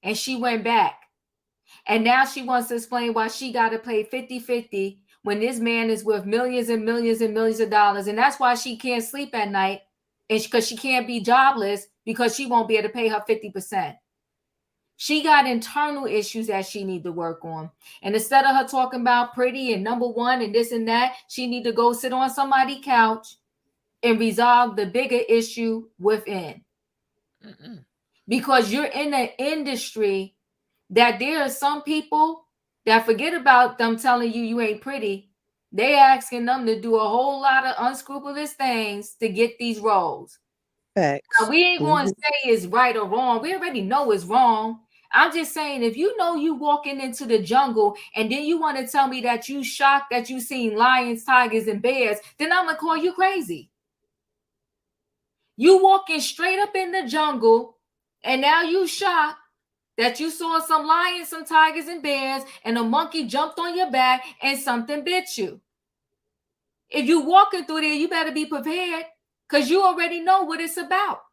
and she went back. And now she wants to explain why she got to pay 50-50 when this man is worth millions and millions and millions of dollars. And that's why she can't sleep at night, because she can't be jobless, because she won't be able to pay her 50%. She got internal issues that she need to work on. And instead of her talking about pretty and number 1 and this and that, she need to go sit on somebody's couch and resolve the bigger issue within. Because you're in an industry that there are some people that forget about them telling you ain't pretty. They asking them to do a whole lot of unscrupulous things to get these roles. Facts. Now, we ain't going to say it's right or wrong. We already know it's wrong. I'm just saying, if you know you walking into the jungle and then you want to tell me that you shocked that you seen lions, tigers, and bears, then I'm going to call you crazy. You walking straight up in the jungle and now you shocked that you saw some lions, some tigers, and bears, and a monkey jumped on your back and something bit you. If you walking through there, you better be prepared because you already know what it's about.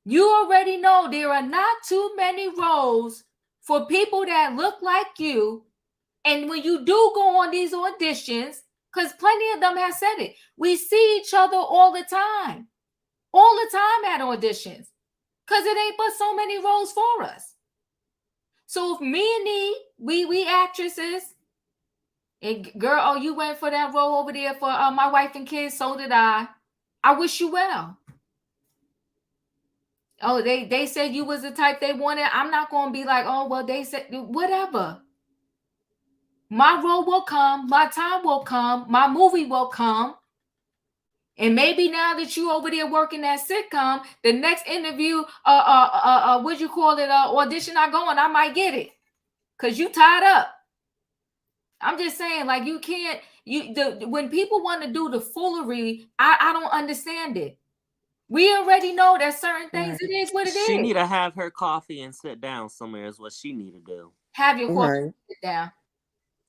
You already know there are not too many roles for people that look like you. And when you do go on these auditions, because plenty of them have said it, we see each other all the time at auditions, because it ain't but so many roles for us. So if me and we actresses, and girl, oh, you went for that role over there for My Wife and Kids, so did I. I wish you well. Oh, they said you was the type they wanted. I'm not going to be like, oh, well, they said, whatever. My role will come. My time will come. My movie will come. And maybe now that you over there working that sitcom, the next interview, what you call it, audition I go on, I might get it. Because you tied up. I'm just saying, like, you can't, when people want to do the foolery, I don't understand it. We already know that certain things, it is what it is. She need to have her coffee and sit down somewhere is what she need to do. Have your coffee and sit down.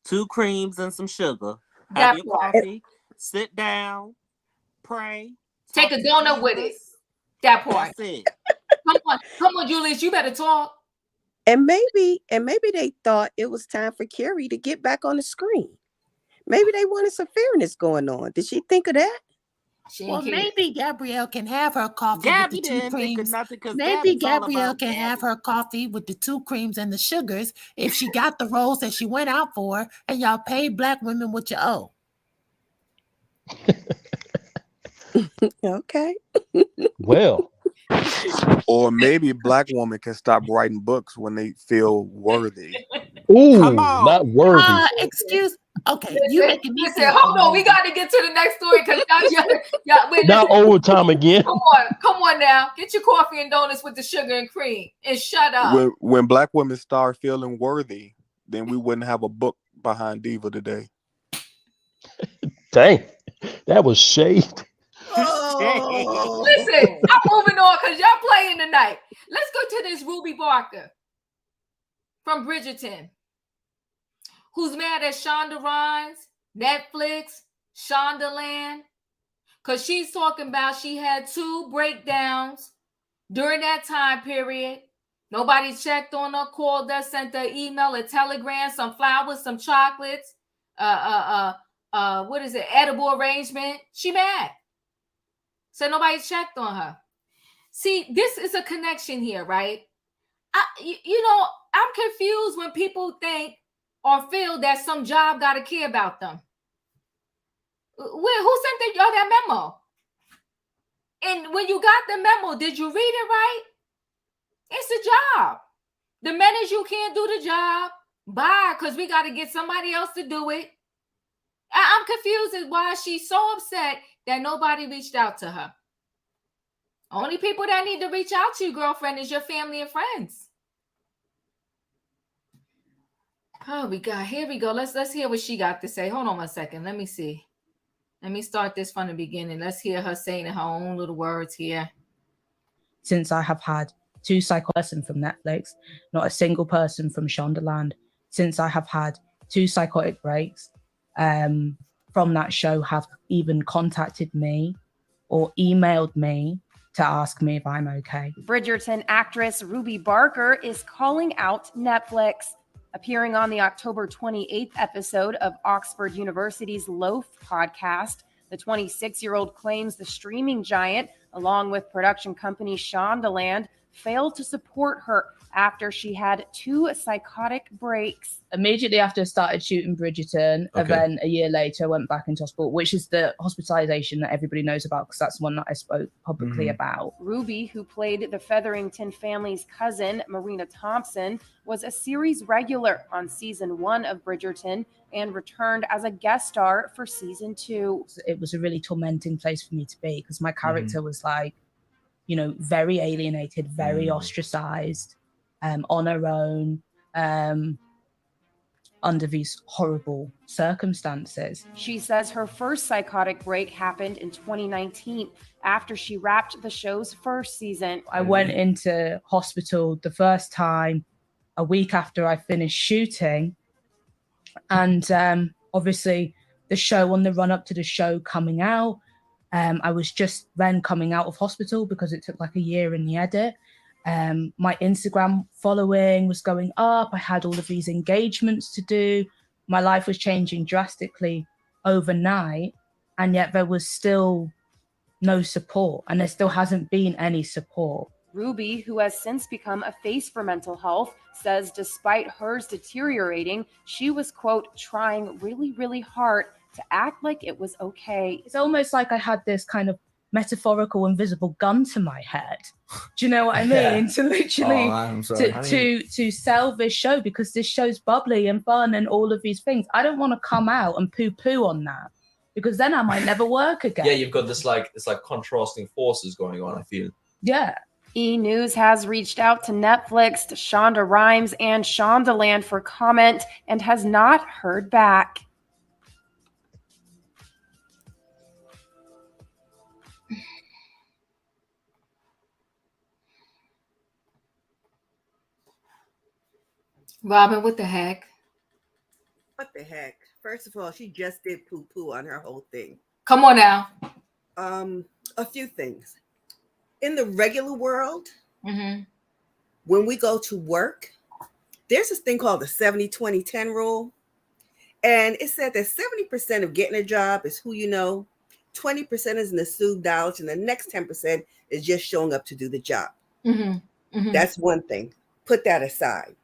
2 creams and some sugar. Have your coffee, sit down, pray. Take a donut with it. That part. That's it. Come on, Julius, you better talk. And maybe they thought it was time for Carrie to get back on the screen. Maybe they wanted some fairness going on. Did she think of that? Well, maybe Gabrielle can have her coffee with the 2 creams. Maybe Gabrielle can have her coffee with the 2 creams and the sugars if she got the roles that she went out for, and y'all paid Black women what you owe. Okay. Well. Or maybe Black women can stop writing books when they feel worthy. Ooh, not worthy. Excuse. Okay, listen, you making me listen. Hold on, we got to get to the next story because y'all wait. Not overtime again. Come on now. Get your coffee and donuts with the sugar and cream and shut up. When Black women start feeling worthy, then we wouldn't have a book behind Diva today. Dang, that was shade. Oh. Listen, I'm moving on because y'all playing tonight. Let's go to this Ruby Barker from Bridgerton, who's mad at Shonda Rhimes, Netflix, Shondaland, because she's talking about she had 2 breakdowns during that time period. Nobody checked on her, called her, sent her email, a telegram, some flowers, some chocolates, what is it, edible arrangement. She mad. So nobody checked on her. See, this is a connection here, right? I'm confused when people think or feel that some job got to care about them. Who sent y'all that memo? And when you got the memo, did you read it right? It's a job. The minute you can't do the job, bye, because we got to get somebody else to do it. I'm confused as why she's so upset that nobody reached out to her. Only people that need to reach out to you, girlfriend, is your family and friends. Oh, here we go. Let's hear what she got to say. Hold on 1 second. Let me see. Let me start this from the beginning. Let's hear her saying in her own little words here. Since I have had 2 psychotic person from Netflix, not a single person from Shondaland. Since I have had 2 psychotic breaks from that show have even contacted me or emailed me to ask me if I'm okay. Bridgerton actress Ruby Barker is calling out Netflix. Appearing on the October 28th episode of Oxford University's Loaf podcast, the 26-year-old claims the streaming giant, along with production company Shondaland, failed to support her after she had 2 psychotic breaks. Immediately after I started shooting Bridgerton, and then a year later I went back into hospital, which is the hospitalization that everybody knows about because that's the one that I spoke publicly about. Ruby, who played the Featherington family's cousin, Marina Thompson, was a series regular on season 1 of Bridgerton and returned as a guest star for season 2. It was a really tormenting place for me to be because my character was like, you know, very alienated, very ostracized, on her own, under these horrible circumstances. She says her first psychotic break happened in 2019 after she wrapped the show's first season. I went into hospital the first time a week after I finished shooting. And obviously the show, on the run up to the show coming out, I was just then coming out of hospital because it took like a year in the edit. My Instagram following was going up. I had all of these engagements to do. My life was changing drastically overnight, and yet there was still no support, and there still hasn't been any support. Ruby, who has since become a face for mental health, says despite hers deteriorating, she was, quote, trying really, really hard to act like it was okay. It's almost like I had this kind of metaphorical invisible gun to my head. Do you know what I mean? To literally to sell this show, because this show's bubbly and fun and all of these things. I don't want to come out and poo-poo on that, because then I might never work again. Yeah, you've got this it's like contrasting forces going on, I feel. Yeah. E! News has reached out to Netflix, to Shonda Rhimes and Shondaland for comment and has not heard back. Robin, what the heck? What the heck? First of all, she just did poo-poo on her whole thing. Come on now. A few things. In the regular world, Mm-hmm. when we go to work, there's this thing called the 70-20-10 rule. And it said that 70% of getting a job is who you know, 20% is in assumed knowledge, and the next 10% is just showing up to do the job. Mm-hmm. Mm-hmm. That's one thing. Put that aside.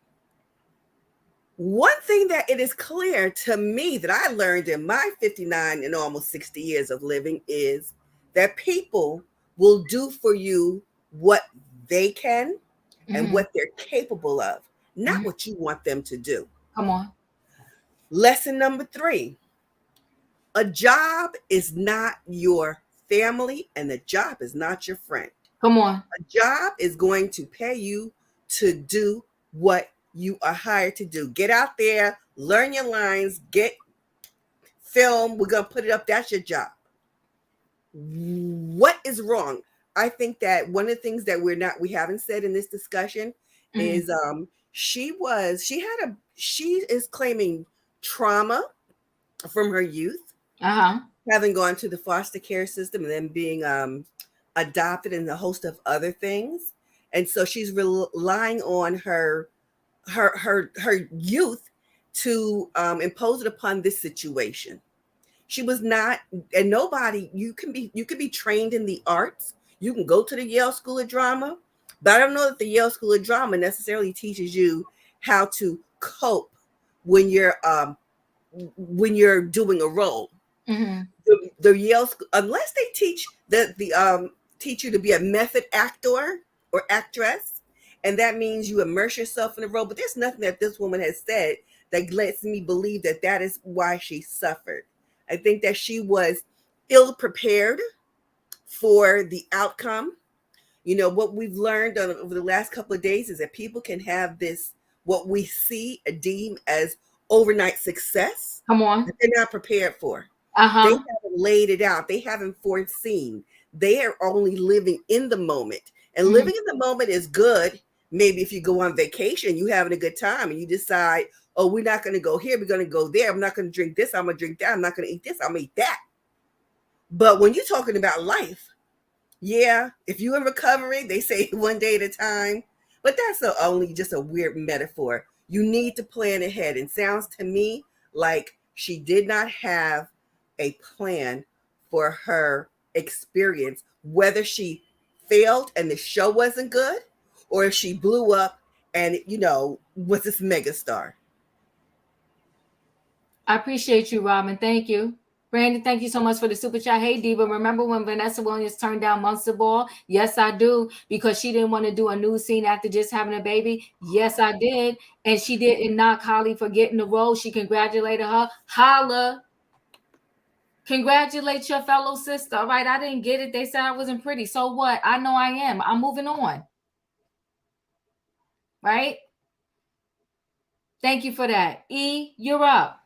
One thing that it is clear to me that I learned in my 59 and almost 60 years of living is that people will do for you what they can and what they're capable of, not what you want them to do. Come on. Lesson number 3, a job is not your family and the job is not your friend. Come on. A job is going to pay you to do what you are hired to do. Get out there, learn your lines, get film. We're going to put it up. That's your job. What is wrong? I think that one of the things that we haven't said in this discussion is she is claiming trauma from her youth, having gone to the foster care system and then being adopted and a host of other things. And so she's relying on her youth to impose it upon this situation. She was not, and nobody, you can be trained in the arts. You can go to the Yale School of Drama, but I don't know that the Yale School of Drama necessarily teaches you how to cope when you're doing a role. Mm-hmm. The Yale School, unless they teach teach you to be a method actor or actress, and that means you immerse yourself in the role. But there's nothing that this woman has said that lets me believe that that is why she suffered. I think that she was ill prepared for the outcome. You know, what we've learned over the last couple of days is that people can have this, what we deem as overnight success. Come on. That they're not prepared for. They haven't laid it out. They haven't foreseen. They are only living in the moment. And living in the moment is good. Maybe if you go on vacation, you having a good time and you decide, oh, we're not going to go here. We're going to go there. I'm not going to drink this. I'm going to drink that. I'm not going to eat this. I'm going to eat that. But when you're talking about life, yeah, if you're in recovery, they say one day at a time. But that's only just a weird metaphor. You need to plan ahead. And sounds to me like she did not have a plan for her experience, whether she failed and the show wasn't good, or if she blew up and was this megastar. I appreciate you, Robin. Thank you. Brandon, thank you so much for the super chat. Hey, Diva, remember when Vanessa Williams turned down Monster Ball? Yes, I do, because she didn't want to do a nude scene after just having a baby. Yes, I did. And she didn't knock Holly for getting the role. She congratulated her. Holla. Congratulate your fellow sister. All right, I didn't get it. They said I wasn't pretty. So what? I know I am. I'm moving on. Right? Thank you for that. E, you're up.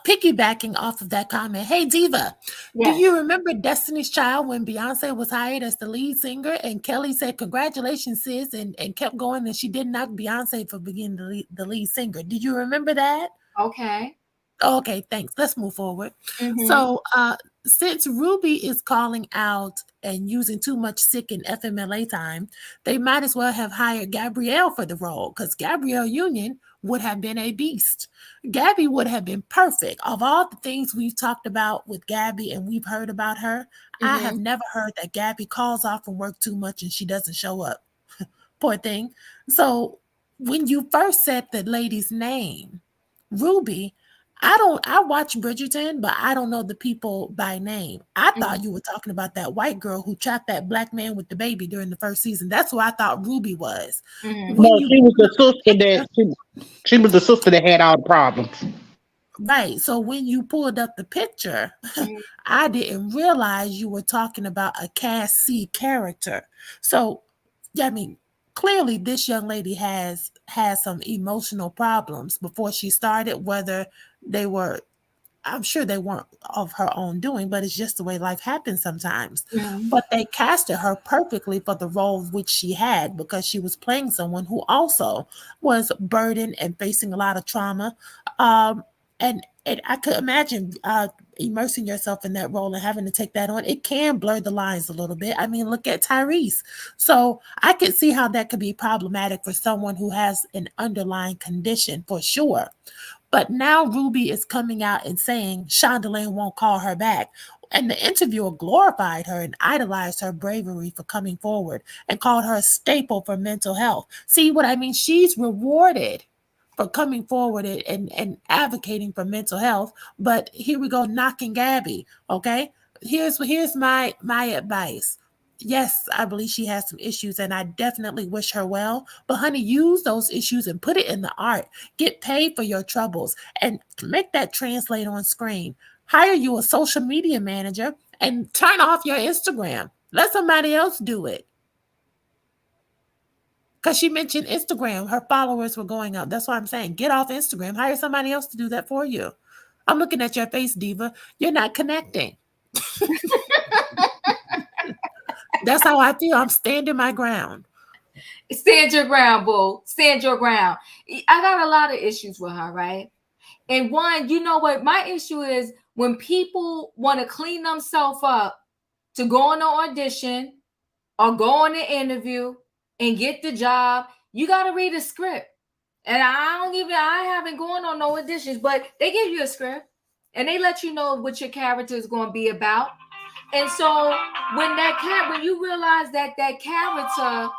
Piggybacking off of that comment, hey Diva, Yes. do you remember Destiny's Child when Beyonce was hired as the lead singer and Kelly said, "Congratulations, sis," and kept going, and she did knock Beyonce for being the lead singer? Do you remember that? Okay. Okay, thanks. Let's move forward. Mhm. So, since Ruby is calling out and using too much sick and FMLA time, they might as well have hired Gabrielle for the role, because Gabrielle Union would have been a beast. Gabby would have been perfect. Of all the things we've talked about with Gabby and we've heard about her, I have never heard that Gabby calls off from work too much and she doesn't show up. Poor thing. So when you first said the lady's name, Ruby, I watch Bridgerton, but I don't know the people by name. I thought you were talking about that white girl who trapped that black man with the baby during the first season. That's who I thought Ruby was. No, she was the sister that she was the sister that had all the problems. Right. So when you pulled up the picture, I didn't realize you were talking about a Cast C character. So, I mean, clearly this young lady has some emotional problems before she started, whether they were, I'm sure they weren't of her own doing, but it's just the way life happens sometimes. But they casted her perfectly for the role which she had, because she was playing someone who also was burdened and facing a lot of trauma. And I could imagine immersing yourself in that role and having to take that on. It can blur the lines a little bit. I mean, look at Tyrese. So I could see how that could be problematic for someone who has an underlying condition, for sure. But now Ruby is coming out and saying Shondaland won't call her back. And the interviewer glorified her and idolized her bravery for coming forward and called her a staple for mental health. See what I mean? She's rewarded for coming forward and advocating for mental health. But here we go, knocking Gabby. Okay, here's my advice. Yes, I believe she has some issues, and I definitely wish her well. But honey, use those issues and put it in the art. Get paid for your troubles and make that translate on screen. Hire you a social media manager and turn off your Instagram. Let somebody else do it. Because she mentioned Instagram, her followers were going up. That's why I'm saying get off Instagram. Hire somebody else to do that for you. I'm looking at your face, Diva. You're not connecting. That's how I feel. I'm standing my ground. Stand your ground, boo. Stand your ground. I got a lot of issues with her, right? And one, you know what? My issue is when people want to clean themselves up to go on an audition or go on an interview and get the job, you got to read a script. And I haven't gone on no auditions, but they give you a script and they let you know what your character is going to be about. And so when you realize that character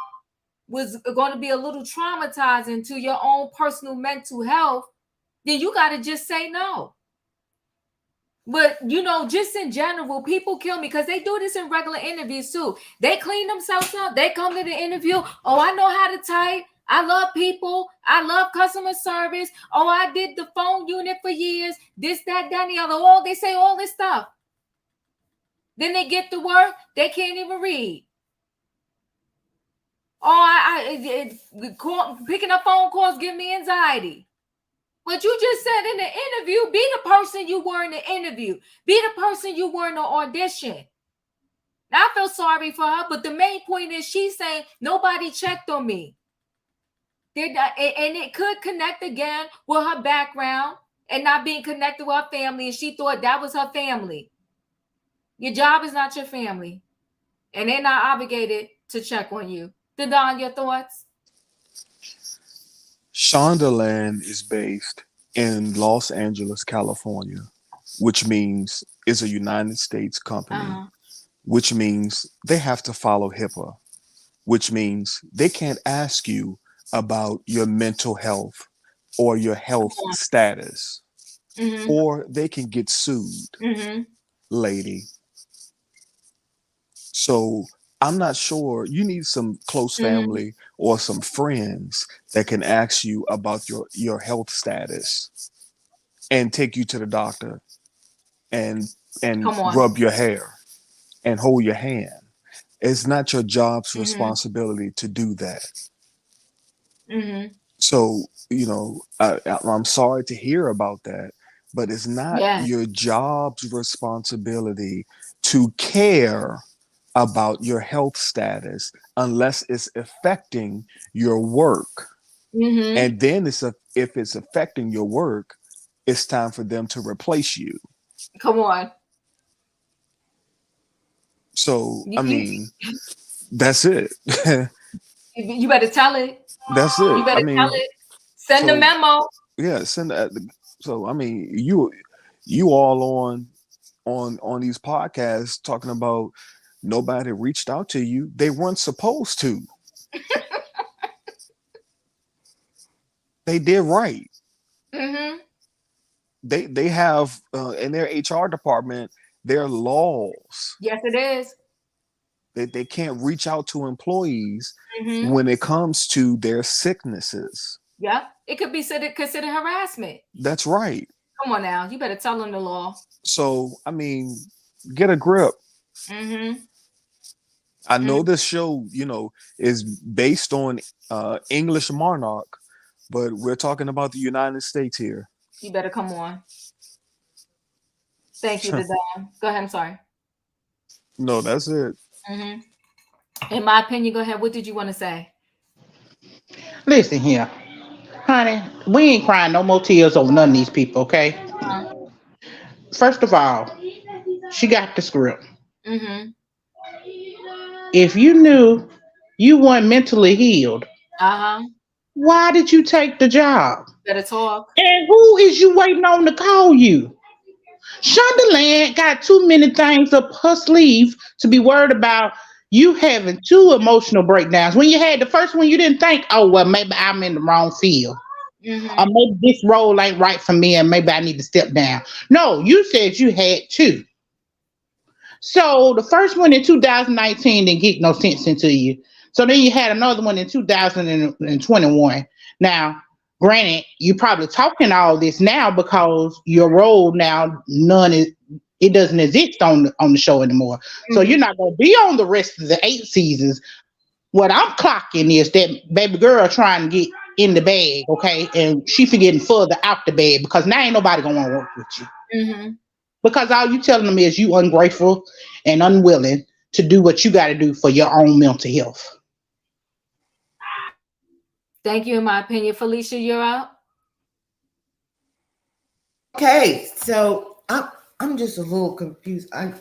was going to be a little traumatizing to your own personal mental health, then you got to just say no. But, just in general, people kill me because they do this in regular interviews too. They clean themselves up. They come to the interview. Oh, I know how to type. I love people. I love customer service. Oh, I did the phone unit for years. This, that, that, and the other. Oh, they say all this stuff. Then they get to work. They can't even read. Oh, picking up phone calls give me anxiety. But you just said in the interview, be the person you were in the interview. Be the person you were in the audition. Now, I feel sorry for her, but the main point is she's saying nobody checked on me. And it could connect again with her background and not being connected with her family, and she thought that was her family. Your job is not your family, and they're not obligated to check on you. Don, your thoughts? Shondaland is based in Los Angeles, California, which means it's a United States company, which means they have to follow HIPAA, which means they can't ask you about your mental health or your health status, or they can get sued, lady. So I'm not sure. You need some close family or some friends that can ask you about your health status and take you to the doctor and rub your hair and hold your hand. It's not your job's responsibility to do that. So, I'm sorry to hear about that, but it's not your job's responsibility to care about your health status unless it's affecting your work. And then if it's affecting your work, it's time for them to replace you. Come on. So, I mean, that's it. You better tell it. That's it. You better tell it. Send a memo. Yeah, send that. So, I mean, you all on these podcasts talking about nobody reached out to you. They weren't supposed to. They did right. They have in their HR department their laws. Yes, it is. They can't reach out to employees when it comes to their sicknesses. Yeah, it could be considered harassment. That's right. Come on now, you better tell them the law. So, I mean, get a grip. I know this show, is based on English monarch, but we're talking about the United States here. You better come on. Thank you, Dedan. Go ahead. I'm sorry. No, that's it. In my opinion, go ahead. What did you want to say? Listen here, honey, we ain't crying no more tears over none of these people, okay? First of all, she got the script. If you knew you weren't mentally healed, why did you take the job? Better talk. And who is you waiting on to call you? Shondaland got too many things up her sleeve to be worried about you having 2 emotional breakdowns. When you had the first one, you didn't think, oh, well, maybe I'm in the wrong field. Or maybe this role ain't right for me and maybe I need to step down. No, you said you had 2. So the first one in 2019 didn't get no sense into you. So then you had another one in 2021. Now, granted, you're probably talking all this now because your role now, it doesn't exist on the show anymore. So you're not going to be on the rest of the 8 seasons. What I'm clocking is that baby girl trying to get in the bag, okay? And she getting further out the bag because now ain't nobody going to want to work with you. Because all you telling them is you ungrateful and unwilling to do what you got to do for your own mental health. Thank you. In my opinion, Felicia, you're up. Okay, so I'm just a little confused. I'm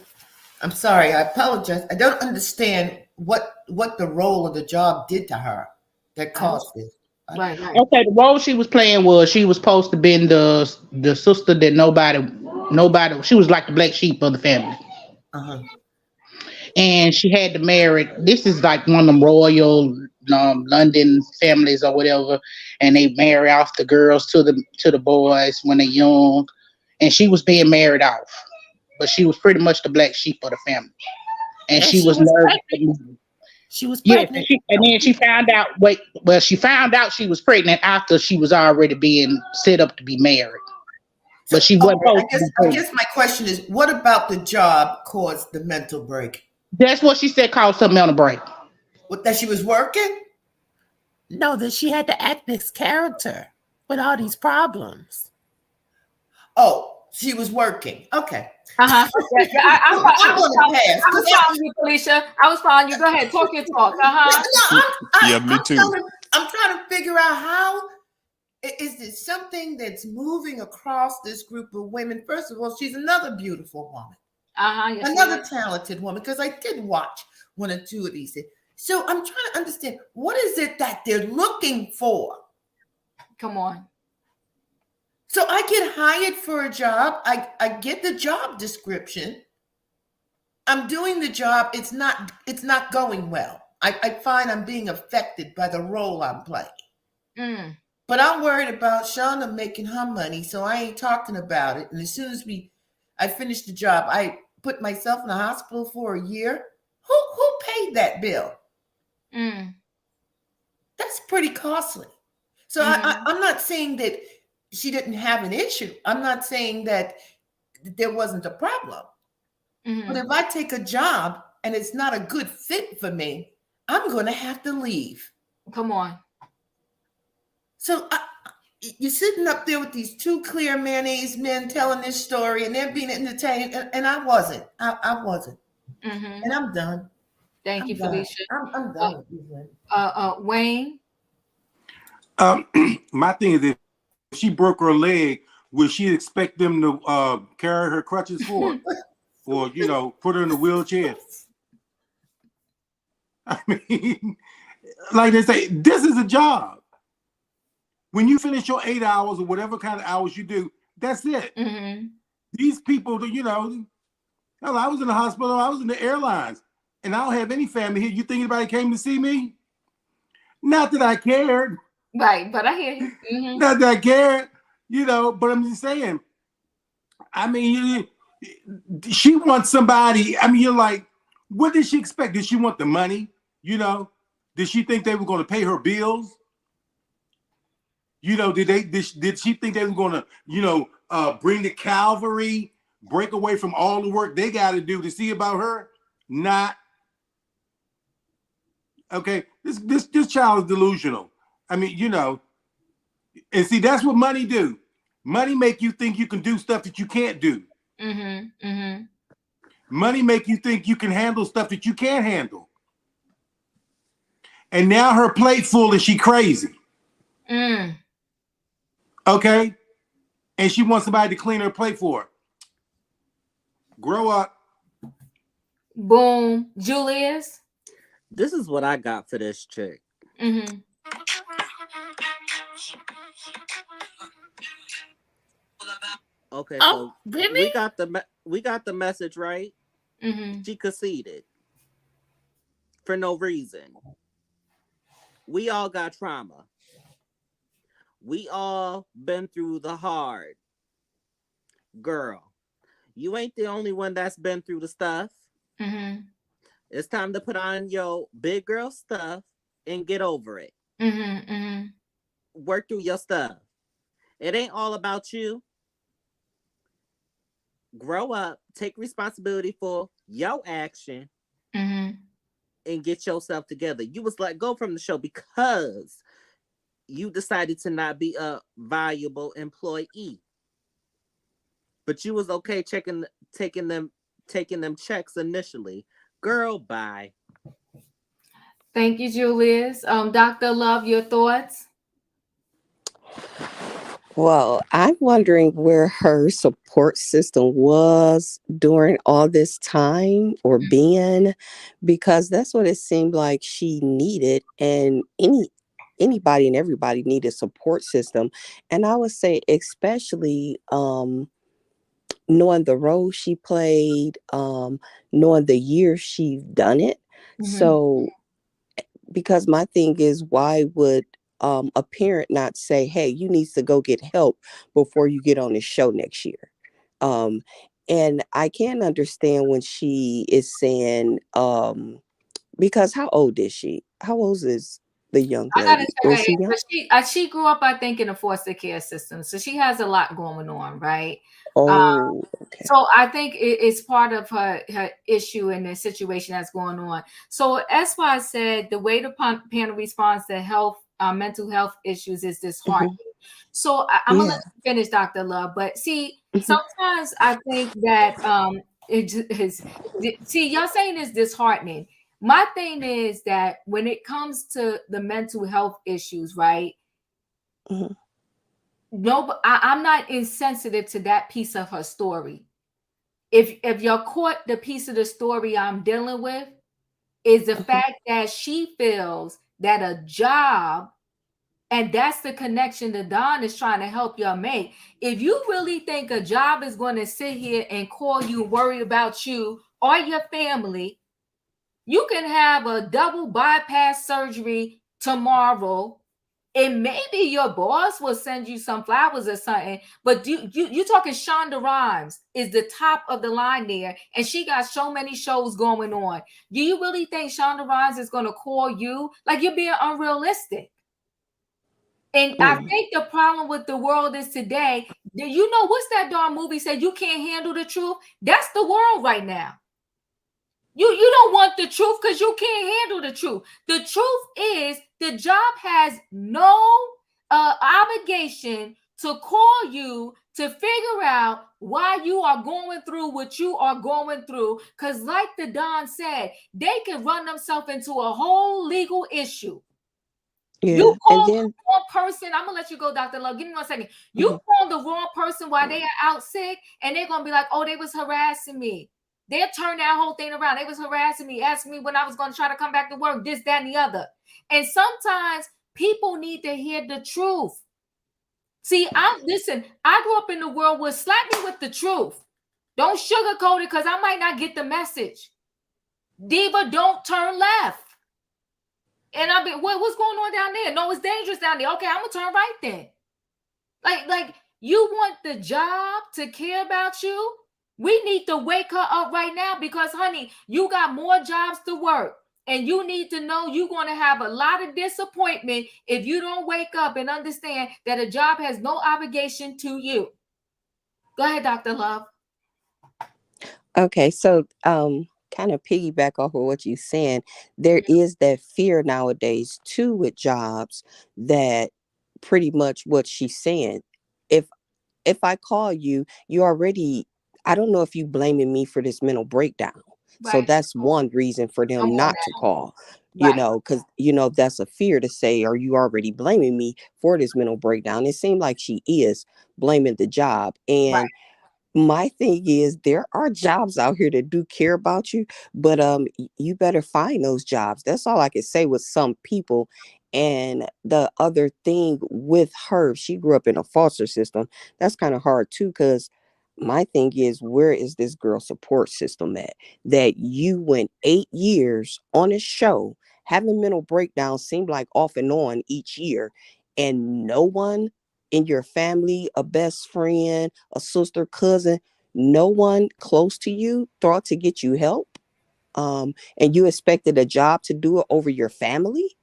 sorry. I apologize. I don't understand what the role of the job did to her that caused this. Right. Okay, the role she was playing was she was supposed to be the sister that nobody. She was like the black sheep of the family. And she had to marry. This is like one of them royal London families or whatever, and they marry off the girls to the boys when they're young. And she was being married off, but she was pretty much the black sheep of the family. And she was nervous. She was pregnant. Yes, and then she found out. She found out she was pregnant after she was already being set up to be married. But she wasn't. I guess my question is, what about the job caused the mental break? That's what she said caused her mental break. What, that she was working? No, that she had to act this character with all these problems. Oh, she was working. Okay. I'm going to pass. I was following you, Felicia. I was following you. Go ahead. Talk your talk. Me too. I'm trying to figure out how is this something that's moving across this group of women. First of all, she's another beautiful woman. Yes, another talented woman, because I did watch 1 or 2 of these. So I'm trying to understand, what is it that they're looking for? Come on. So I get hired for a job. I get the job description. I'm doing the job. It's not going well. I find I'm being affected by the role I'm playing. But I'm worried about Shonda making her money, so I ain't talking about it. And as soon as I finished the job, I put myself in the hospital for a year. Who paid that bill? That's pretty costly. So I'm not saying that she didn't have an issue. I'm not saying that there wasn't a problem. But if I take a job and it's not a good fit for me, I'm going to have to leave. Come on. So you're sitting up there with these two clear mayonnaise men telling this story, and they're being entertained, and I wasn't. I wasn't. And I'm done. Thank you, Felicia. I'm done with Wayne? My thing is, if she broke her leg, would she expect them to carry her crutches for it? Or, put her in a wheelchair? I mean, like they say, this is a job. When you finish your 8 hours or whatever kind of hours you do, that's it. These people, hell, I was in the hospital, I was in the airlines, and I don't have any family here. You think anybody came to see me? Not that I cared. Right, but I hear you. Not that I cared, but I'm just saying, I mean, she wants somebody, I mean, you're like, what did she expect? Did she want the money? Did she think they were going to pay her bills? Did she think they were going to, bring the Calvary, break away from all the work they got to do to see about her? Not. Okay, this child is delusional. I mean, and see, that's what money do. Money make you think you can do stuff that you can't do. Money make you think you can handle stuff that you can't handle. And now her plate full and she crazy. Okay? And she wants somebody to clean her plate for her. Grow up. Boom. Julius? This is what I got for this chick. Okay, so really? we got the message right. She conceded for no reason. We all got trauma. We all been through the hard. Girl, you ain't the only one that's been through the stuff. It's time to put on your big girl stuff and get over it. Work through your stuff. It ain't all about you. Grow up, take responsibility for your action, and get yourself together. You was let go from the show because you decided to not be a valuable employee. But you was okay taking them checks initially. Girl, bye. Thank you, Julius. Dr. Love, your thoughts? Well, I'm wondering where her support system was during all this time or being, because that's what it seemed like she needed. And anybody and everybody need a support system. And I would say, especially knowing the role she played, knowing the years she's done it. So, because my thing is, why would a parent not say, hey, you need to go get help before you get on the show next year? And I can understand when she is saying, because how old is she? How old is the young lady? She grew up, I think, in a foster care system. So she has a lot going on, right? Oh, okay. So I think it's part of her issue and the situation that's going on. So as I said, the way the panel responds to mental health issues is disheartening. So I'm gonna let you finish, Dr. Love. But see, sometimes I think that y'all saying it's disheartening. My thing is that when it comes to the mental health issues, right? No, I'm not insensitive to that piece of her story. If you're caught, the piece of the story I'm dealing with is the fact that she feels that a job, and that's the connection that Don is trying to help y'all make. If you really think a job is going to sit here and call you, worry about you or your family, you can have a double bypass surgery tomorrow And maybe your boss will send you some flowers or something, but you talking Shonda Rhimes is the top of the line there, and she got so many shows going on. Do you really think Shonda Rhimes is going to call you? Like, you're being unrealistic. And I think the problem with the world is today, you know, what's that darn movie said, you can't handle the truth? That's the world right now. You don't want the truth because you can't handle the truth. The truth is the job has no obligation to call you to figure out why you are going through what you are going through. Because like the Don said, they can run themselves into a whole legal issue. Yeah. You call And the then wrong person. I'm gonna let you go, Dr. Love. Give me 1 second. You call the wrong person while they are out sick, and they're gonna be like, oh, they was harassing me. They'll turn that whole thing around. They was harassing me, asking me when I was going to try to come back to work, this, that, and the other. And sometimes people need to hear the truth. See, listen, I grew up in the world where slap me with the truth. Don't sugarcoat it because I might not get the message. Diva, don't turn left. And I'll be, what's going on down there? No, it's dangerous down there. Okay, I'm going to turn right then. Like you want the job to care about you? We need to wake her up right now because, honey, you got more jobs to work. And you need to know you're going to have a lot of disappointment if you don't wake up and understand that a job has no obligation to you. Go ahead, Dr. Love. Okay, so kind of piggyback off of what you're saying, there is that fear nowadays too with jobs, that pretty much what she's saying. If I call you, you already, I don't know if you blaming me for this mental breakdown. So Right. that's one reason for them Come on not now. to call, Right. because, that's a fear to say, are you already blaming me for this mental breakdown? It seemed like she is blaming the job. Right. And my thing is, there are jobs out here that do care about you, but you better find those jobs. That's all I can say with some people. And the other thing with her, she grew up in a foster system. That's kind of hard too, because my thing is, where is this girl support system at? That you went 8 years on a show having mental breakdowns, seemed like off and on each year, and no one in your family, a best friend, a sister, cousin, no one close to you thought to get you help, and you expected a job to do it over your family.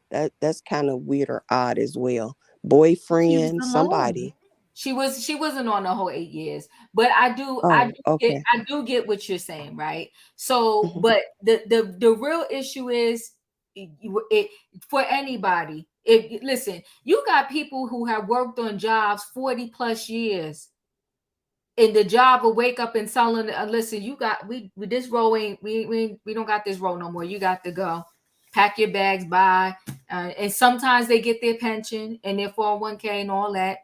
That's kind of weird or odd as well. Boyfriend, somebody. She wasn't on the whole 8 years, but I do Okay. get what you're saying, right? So, but the real issue is it for anybody. Listen, you got people who have worked on jobs 40 plus years, and the job will wake up and tell them, listen, you got we this row ain't we don't got this row no more. You got to go. Pack your bags, bye. And sometimes they get their pension and their 401k and all that.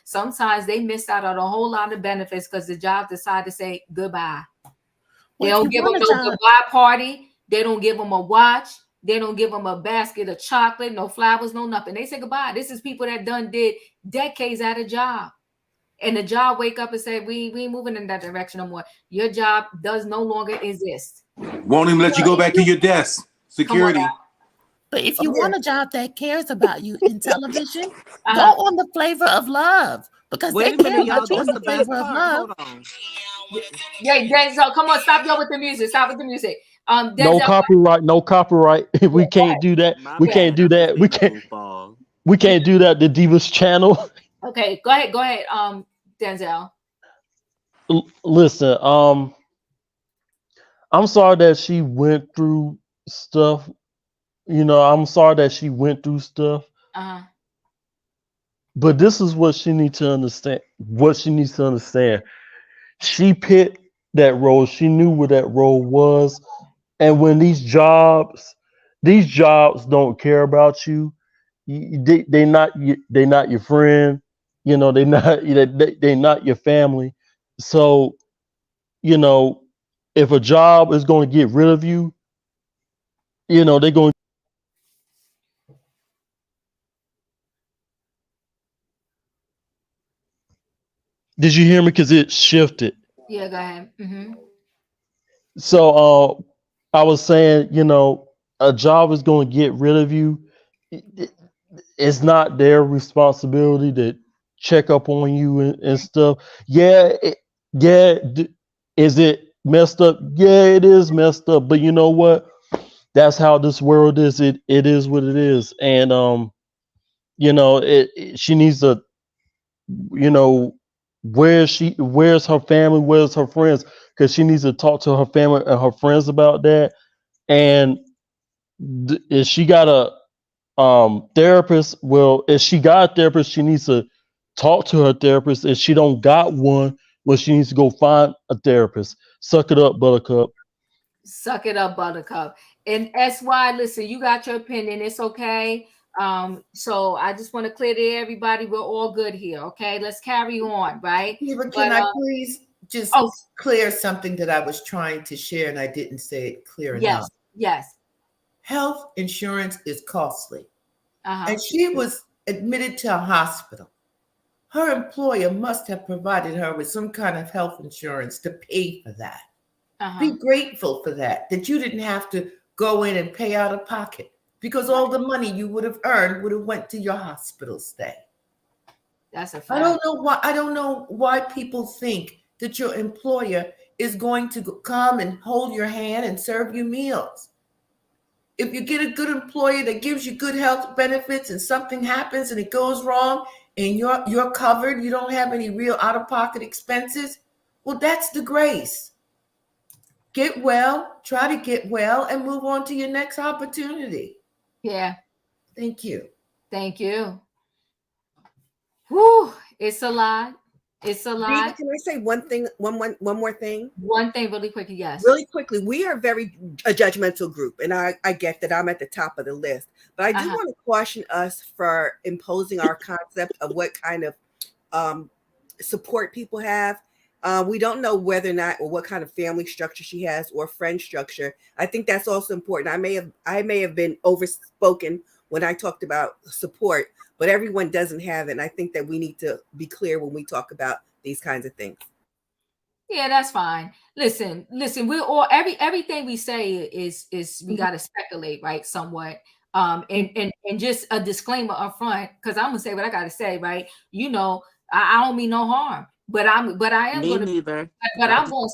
Sometimes they miss out on a whole lot of benefits because the job decided to say goodbye. They don't give them no goodbye party. They don't give them a watch. They don't give them a basket of chocolate, no flowers, no nothing. They say goodbye. This is people that did decades at a job. And the job wake up and say, we ain't moving in that direction no more. Your job does no longer exist. Won't even let you go back to your desk. Security. But if you want a job that cares about you in television, go on the Flavor of Love, because Wait they a care minute, y'all. about you on This the the best Flavor of part. Love. Hold on. Yeah, Denzel, come on, stop y'all with the music. Stop with the music. Denzel, No copyright. No copyright. We can't do that. We can't do that. We can't. We can't do that. The Divas channel. Okay, go ahead, Denzel. Listen, I'm sorry that she went through stuff. I'm sorry that she went through stuff. But this is what she needs to understand. What she needs to understand. She picked that role. She knew what that role was. And when these jobs don't care about you. They not your friend. They not they not your family. So, if a job is going to get rid of you, they're going. Did you hear me? Because it shifted. Yeah, go ahead. Mm-hmm. So, I was saying, a job is going to get rid of you. it's not their responsibility to check up on you and stuff. Yeah, is it messed up? Yeah, it is messed up. But you know what? That's how this world is. It is what it is. And she needs to, where's her family, where's her friends? Because she needs to talk to her family and her friends about that. And if she got a therapist, well, if she got a therapist, she needs to talk to her therapist. If she don't got one, well, she needs to go find a therapist. Suck it up, Buttercup. Suck it up, Buttercup. And SY, listen, you got your opinion. It's okay. So I just want to clear to everybody, we're all good here. Okay, let's carry on, right? Yeah, but can I please just clear something that I was trying to share and I didn't say it clear enough? Yes. Health insurance is costly. And she was admitted to a hospital. Her employer must have provided her with some kind of health insurance to pay for that. Be grateful for that you didn't have to go in and pay out of pocket, because all the money you would have earned would have went to your hospital stay. That's a fact. I don't know why people think that your employer is going to come and hold your hand and serve you meals. If you get a good employer that gives you good health benefits and something happens and it goes wrong and you're covered, you don't have any real out-of-pocket expenses, well, that's the grace. Get well, try to get well, and move on to your next opportunity. Yeah. Thank you. Thank you. Whew, it's a lot. It's a lot. Can I say one more thing? One thing really quickly, yes. Really quickly. We are a judgmental group, and I get that I'm at the top of the list. But I do want to caution us for imposing our concept of what kind of support people have. We don't know whether or not, or what kind of family structure she has or friend structure. I think that's also important. I may have been overspoken when I talked about support, but everyone doesn't have it. And I think that we need to be clear when we talk about these kinds of things. Yeah, that's fine. Listen, we're all everything we say is we got to speculate, right? Somewhat. And just a disclaimer up front, because I'm gonna say what I gotta say, right? I don't mean no harm. But I'm gonna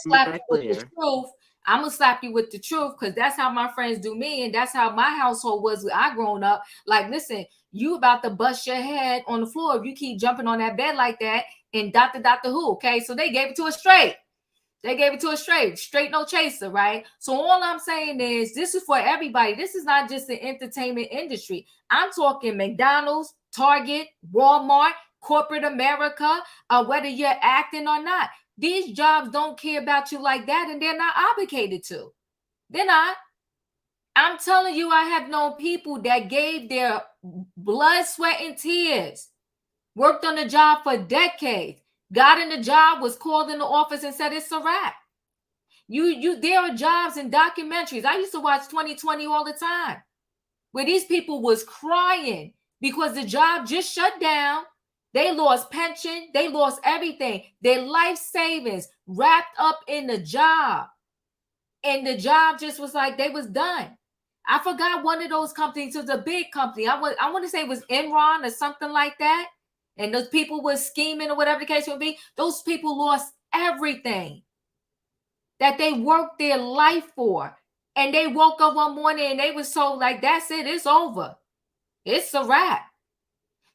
slap you with the truth. I'm gonna slap you with the truth, because that's how my friends do me, and that's how my household was when I grown up. Like, listen, you about to bust your head on the floor if you keep jumping on that bed like that. And Dr. Who, okay? So they gave it to us straight. Straight no chaser, right? So all I'm saying is, this is for everybody. This is not just the entertainment industry. I'm talking McDonald's, Target, Walmart, corporate America, whether you're acting or not. These jobs don't care about you like that, and they're not obligated to. They're not. I'm telling you, I have known people that gave their blood, sweat, and tears, worked on the job for decades, got in the job, was called in the office and said it's a wrap. There are jobs in documentaries. I used to watch 2020 all the time, where these people was crying because the job just shut down. They lost pension. They lost everything. Their life savings wrapped up in the job. And the job just was like, they was done. I forgot one of those companies. It was a big company. I want to say it was Enron or something like that. And those people were scheming or whatever the case would be. Those people lost everything that they worked their life for. And they woke up one morning and they were so like, that's it. It's over. It's a wrap.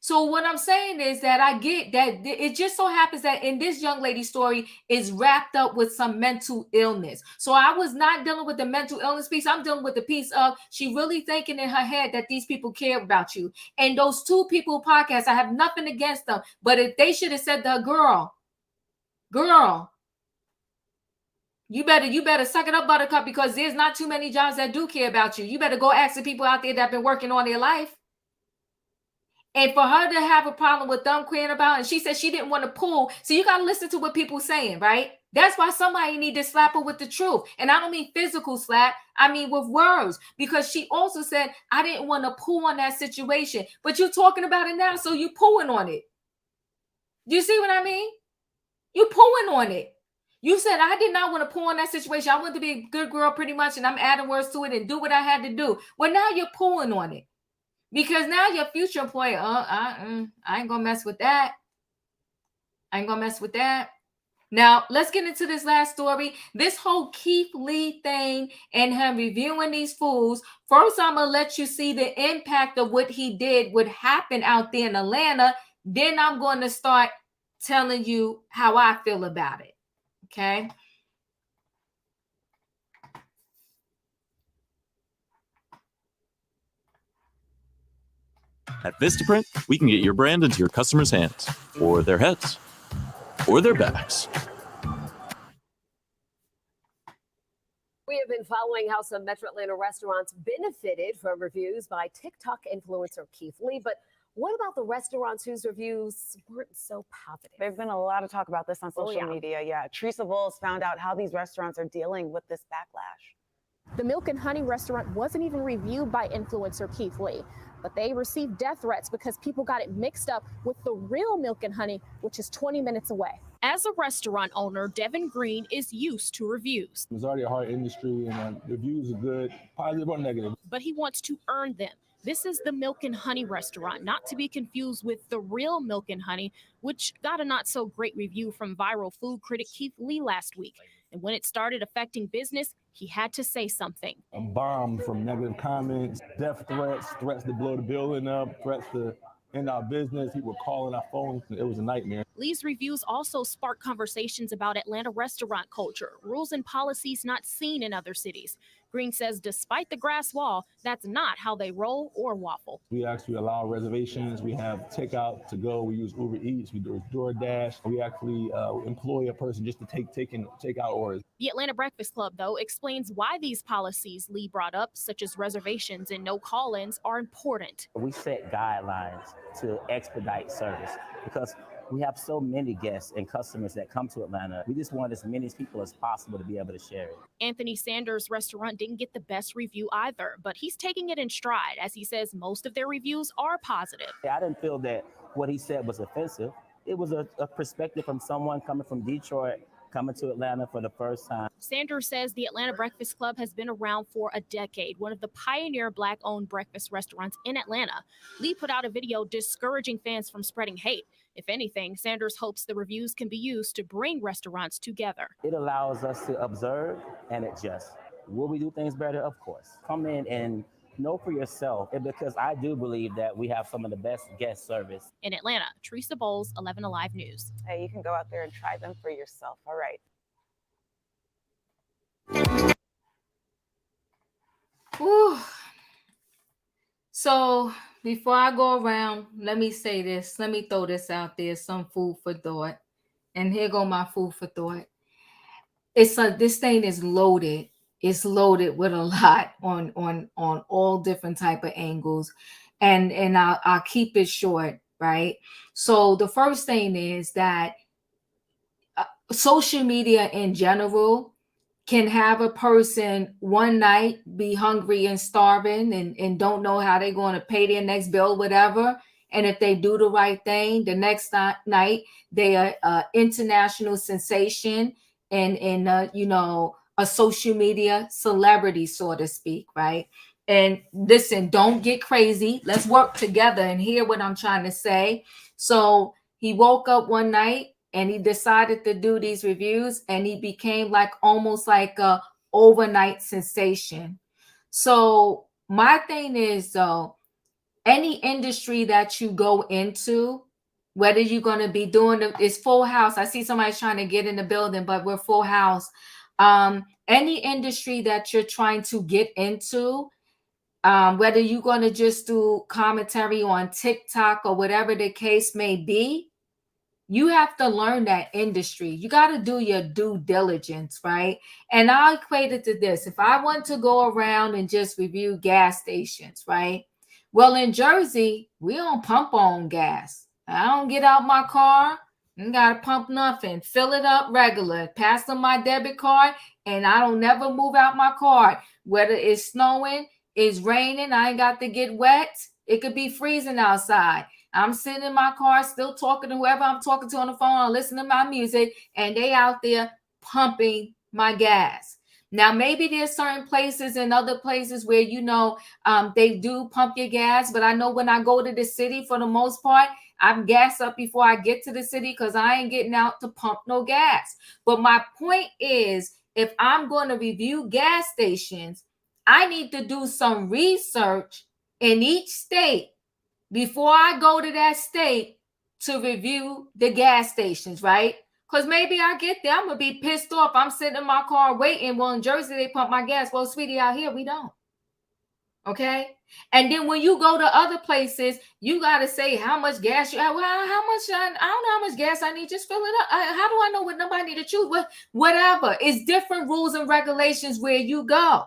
So what I'm saying is that I get that it just so happens that in this young lady's story is wrapped up with some mental illness. So I was not dealing with the mental illness piece. I'm dealing with the piece of she really thinking in her head that these people care about you. And those two people podcasts, I have nothing against them, but if they should have said to her, girl, you better suck it up, Buttercup, because there's not too many jobs that do care about you. You better go ask the people out there that have been working on their life. And for her to have a problem with them caring about, and she said she didn't want to pull. So you got to listen to what people saying, right? That's why somebody need to slap her with the truth. And I don't mean physical slap. I mean with words. Because she also said, I didn't want to pull on that situation. But you're talking about it now, so you pulling on it. Do you see what I mean? You pulling on it. You said, I did not want to pull on that situation. I wanted to be a good girl pretty much, and I'm adding words to it and do what I had to do. Well, now you're pulling on it. Because now your future employer, I ain't gonna mess with that. I ain't gonna mess with that. Now, let's get into this last story. This whole Keith Lee thing and him reviewing these foods. First, I'm going to let you see the impact of what he did, what happened out there in Atlanta. Then I'm going to start telling you how I feel about it. Okay? At Vistaprint, we can get your brand into your customers' hands, or their heads, or their backs. We have been following how some Metro Atlanta restaurants benefited from reviews by TikTok influencer Keith Lee. But what about the restaurants whose reviews weren't so positive? There's been a lot of talk about this on social media. Yeah, Teresa Bowles found out how these restaurants are dealing with this backlash. The Milk and Honey restaurant wasn't even reviewed by influencer Keith Lee, but they received death threats because people got it mixed up with the real Milk and Honey, which is 20 minutes away. As a restaurant owner, Devin Green is used to reviews. It's already a hard industry, and reviews are good, positive or negative. But he wants to earn them. This is the Milk and Honey restaurant, not to be confused with the real Milk and Honey, which got a not so great review from viral food critic Keith Lee last week. And when it started affecting business, he had to say something. I'm bombed from negative comments, death threats, threats to blow the building up, threats to end our business. People were calling our phones. It was a nightmare. Lee's reviews also sparked conversations about Atlanta restaurant culture, rules and policies not seen in other cities. Green says despite the grass wall, that's not how they roll or waffle. We actually allow reservations. We have takeout to go. We use Uber Eats. We do DoorDash. We actually employ a person just to take out orders. The Atlanta Breakfast Club, though, explains why these policies Lee brought up, such as reservations and no call-ins, are important. We set guidelines to expedite service because we have so many guests and customers that come to Atlanta. We just want as many people as possible to be able to share it. Anthony Sanders' restaurant didn't get the best review either, but he's taking it in stride as he says most of their reviews are positive. I didn't feel that what he said was offensive. It was a perspective from someone coming from Detroit, coming to Atlanta for the first time. Sanders says the Atlanta Breakfast Club has been around for a decade, one of the pioneer Black-owned breakfast restaurants in Atlanta. Lee put out a video discouraging fans from spreading hate. If anything, Sanders hopes the reviews can be used to bring restaurants together. It allows us to observe and adjust. Will we do things better? Of course. Come in and know for yourself, because I do believe that we have some of the best guest service. In Atlanta, Teresa Bowles, 11 Alive News. Hey, you can go out there and try them for yourself. All right. Whew. So before I go around, let me say this. Let me throw this out there, some food for thought. And here go my food for thought. This thing is loaded. It's loaded with a lot on all different type of angles. And I'll keep it short, right? So the first thing is that social media in general can have a person one night be hungry and starving and don't know how they're going to pay their next bill, whatever. And if they do the right thing, the next night, they are an international sensation and a social media celebrity, so to speak, right? And listen, don't get crazy. Let's work together and hear what I'm trying to say. So he woke up one night and he decided to do these reviews and he became almost like a overnight sensation. So my thing is, though, any industry that you go into, whether you're going to be doing it's full house. I see somebody trying to get in the building, but we're full house. Any industry that you're trying to get into, whether you're going to just do commentary on TikTok or whatever the case may be, you have to learn that industry. You got to do your due diligence, right? And I'll equate it to this. If I want to go around and just review gas stations, right? Well, in Jersey, we don't pump on gas. I don't get out my car. I got to pump nothing. Fill it up regular. Pass them my debit card, and I don't never move out my car. Whether it's snowing, it's raining, I ain't got to get wet. It could be freezing outside. I'm sitting in my car, still talking to whoever I'm talking to on the phone, or listening to my music, and they out there pumping my gas. Now, maybe there's certain places and other places where, you know, they do pump your gas. But I know when I go to the city, for the most part, I'm gassed up before I get to the city because I ain't getting out to pump no gas. But my point is, if I'm going to review gas stations, I need to do some research in each state before I go to that state to review the gas stations, right? Because maybe I get there, I'm going to be pissed off. I'm sitting in my car waiting. Well, in Jersey, they pump my gas. Well, sweetie, out here, we don't. Okay? And then when you go to other places, you got to say how much gas you have. Well, how much, I don't know how much gas I need. Just fill it up. How do I know what nobody need to choose? Whatever. It's different rules and regulations where you go.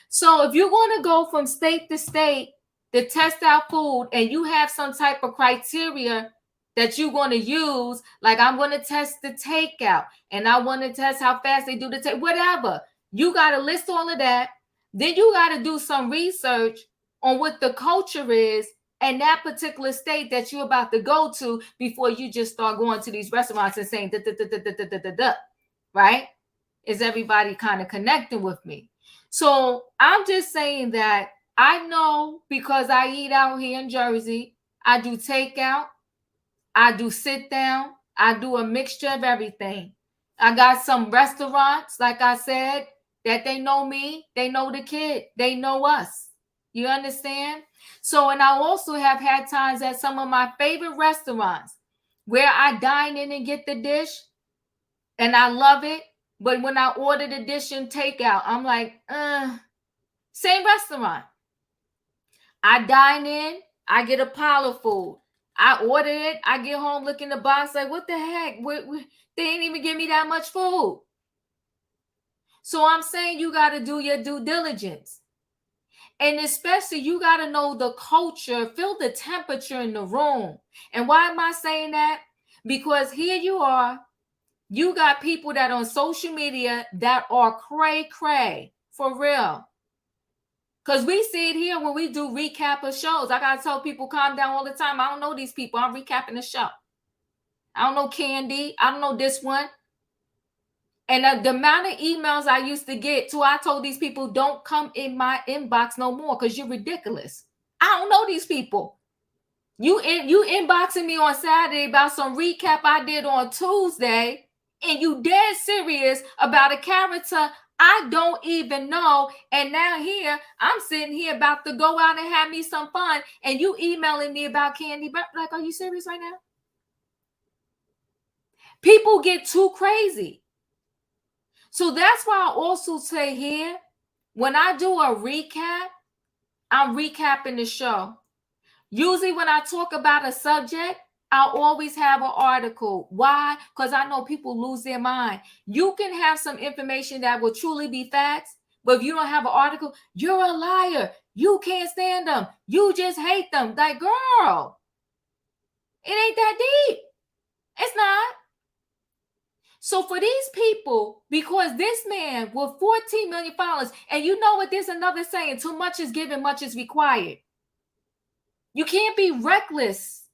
So if you're going to go from state to state to test out food and you have some type of criteria that you're going to use, like I'm going to test the takeout and I want to test how fast they do the take, whatever. You got to list all of that. Then you got to do some research on what the culture is in that particular state that you're about to go to before you just start going to these restaurants and saying, right? Is everybody kind of connecting with me? So I'm just saying that I know because I eat out here in Jersey, I do takeout, I do sit down, I do a mixture of everything. I got some restaurants, like I said, that they know me, they know the kid, they know us. You understand? So, and I also have had times at some of my favorite restaurants where I dine in and get the dish and I love it. But when I order the dish and takeout, I'm like, same restaurant. I dine in, I get a pile of food. I order it, I get home, look in the box, like, what the heck? They ain't even give me that much food. So I'm saying you got to do your due diligence. And especially you got to know the culture, feel the temperature in the room. And why am I saying that? Because here you are, you got people that on social media that are cray, for real. Because we see it here when we do recap of shows. I got to tell people, calm down all the time. I don't know these people. I'm recapping the show. I don't know Candy. I don't know this one. And the amount of emails I used to get, I told these people, don't come in my inbox no more because you're ridiculous. I don't know these people. You inboxing me on Saturday about some recap I did on Tuesday, and you dead serious about a character I don't even know. And now here, I'm sitting here about to go out and have me some fun, and you emailing me about Candy. But like, are you serious right now? People get too crazy. So that's why I also say here, when I do a recap, I'm recapping the show. Usually when I talk about a subject, I'll always have an article. Why? Because I know people lose their mind. You can have some information that will truly be facts, but if you don't have an article, you're a liar. You can't stand them. You just hate them. Like, girl, it ain't that deep. It's not. So for these people, because this man with 14 million followers, and you know what, there's another saying, too much is given, much is required. You can't be reckless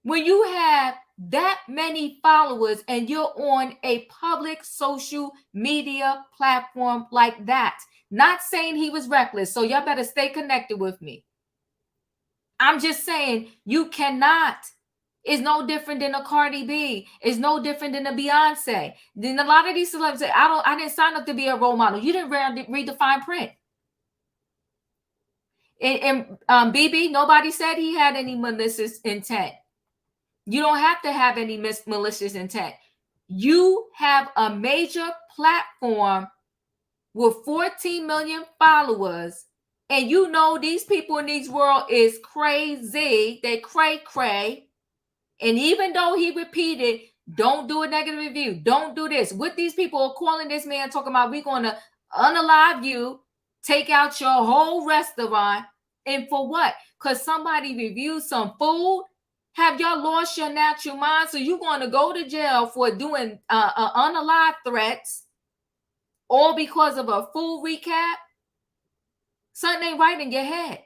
when you have that many followers and you're on a public social media platform like that. Not saying he was reckless, so y'all better stay connected with me. I'm just saying you cannot. It's no different than a Cardi B. It's no different than a Beyonce. Then a lot of these celebrities say, I didn't sign up to be a role model. You didn't read the fine print. And BB, nobody said he had any malicious intent. You don't have to have any malicious intent. You have a major platform with 14 million followers, and you know these people in this world is crazy. They cray. And even though he repeated, don't do a negative review, don't do this. What these people are calling this man talking about, we're going to unalive you, take out your whole restaurant. And for what? Because somebody reviewed some food? Have y'all lost your natural mind? So you're going to go to jail for doing unalive threats, all because of a food recap? Something ain't right in your head.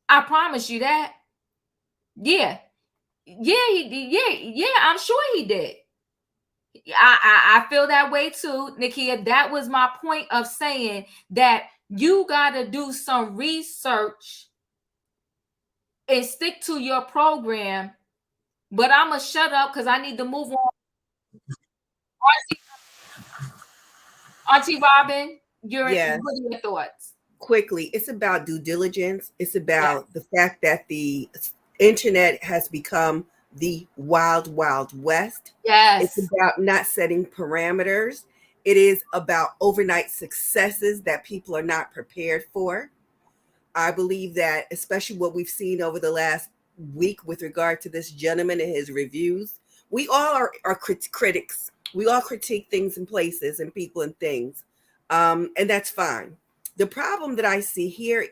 I promise you that. Yeah, I'm sure he did. I feel that way too, Nakia. That was my point of saying that you got to do some research and stick to your program. But I'm going to shut up because I need to move on. Auntie Robin, what are your thoughts? Quickly, it's about due diligence. It's about the fact that the internet has become the wild, wild west. Yes. It's about not setting parameters. It is about overnight successes that people are not prepared for. I believe that, especially what we've seen over the last week with regard to this gentleman and his reviews, we all are critics. We all critique things and places and people and things. And that's fine. The problem that I see here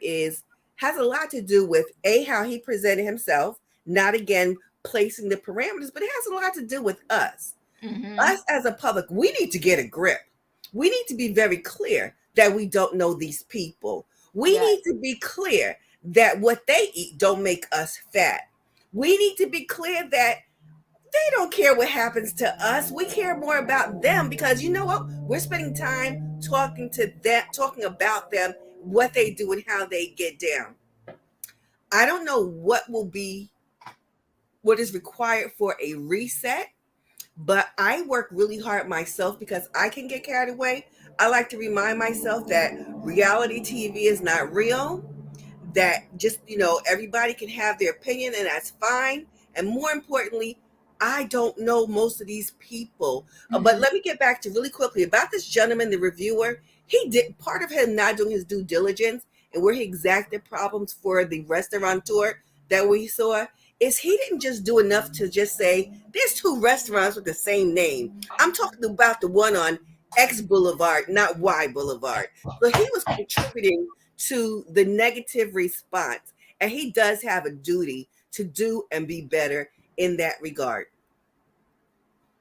has a lot to do with how he presented himself, not again placing the parameters, but it has a lot to do with us. Us as a public, we need to get a grip. We need to be very clear that we don't know these people. We need to be clear that what they eat don't make us fat. We need to be clear that they don't care what happens to us. We care more about them because you know what? We're spending time talking to them, talking about them, what they do and how they get down. I don't know what is required for a reset, but I work really hard myself because I can get carried away. I like to remind myself that reality TV is not real, that just, everybody can have their opinion and that's fine. And more importantly, I don't know most of these people. But let me get back to really quickly about this gentleman, the reviewer. He did part of him not doing his due diligence and where he exacted problems for the restaurateur that we saw is he didn't just do enough to just say there's two restaurants with the same name. I'm talking about the one on X Boulevard, not Y Boulevard. So he was contributing to the negative response, and he does have a duty to do and be better in that regard.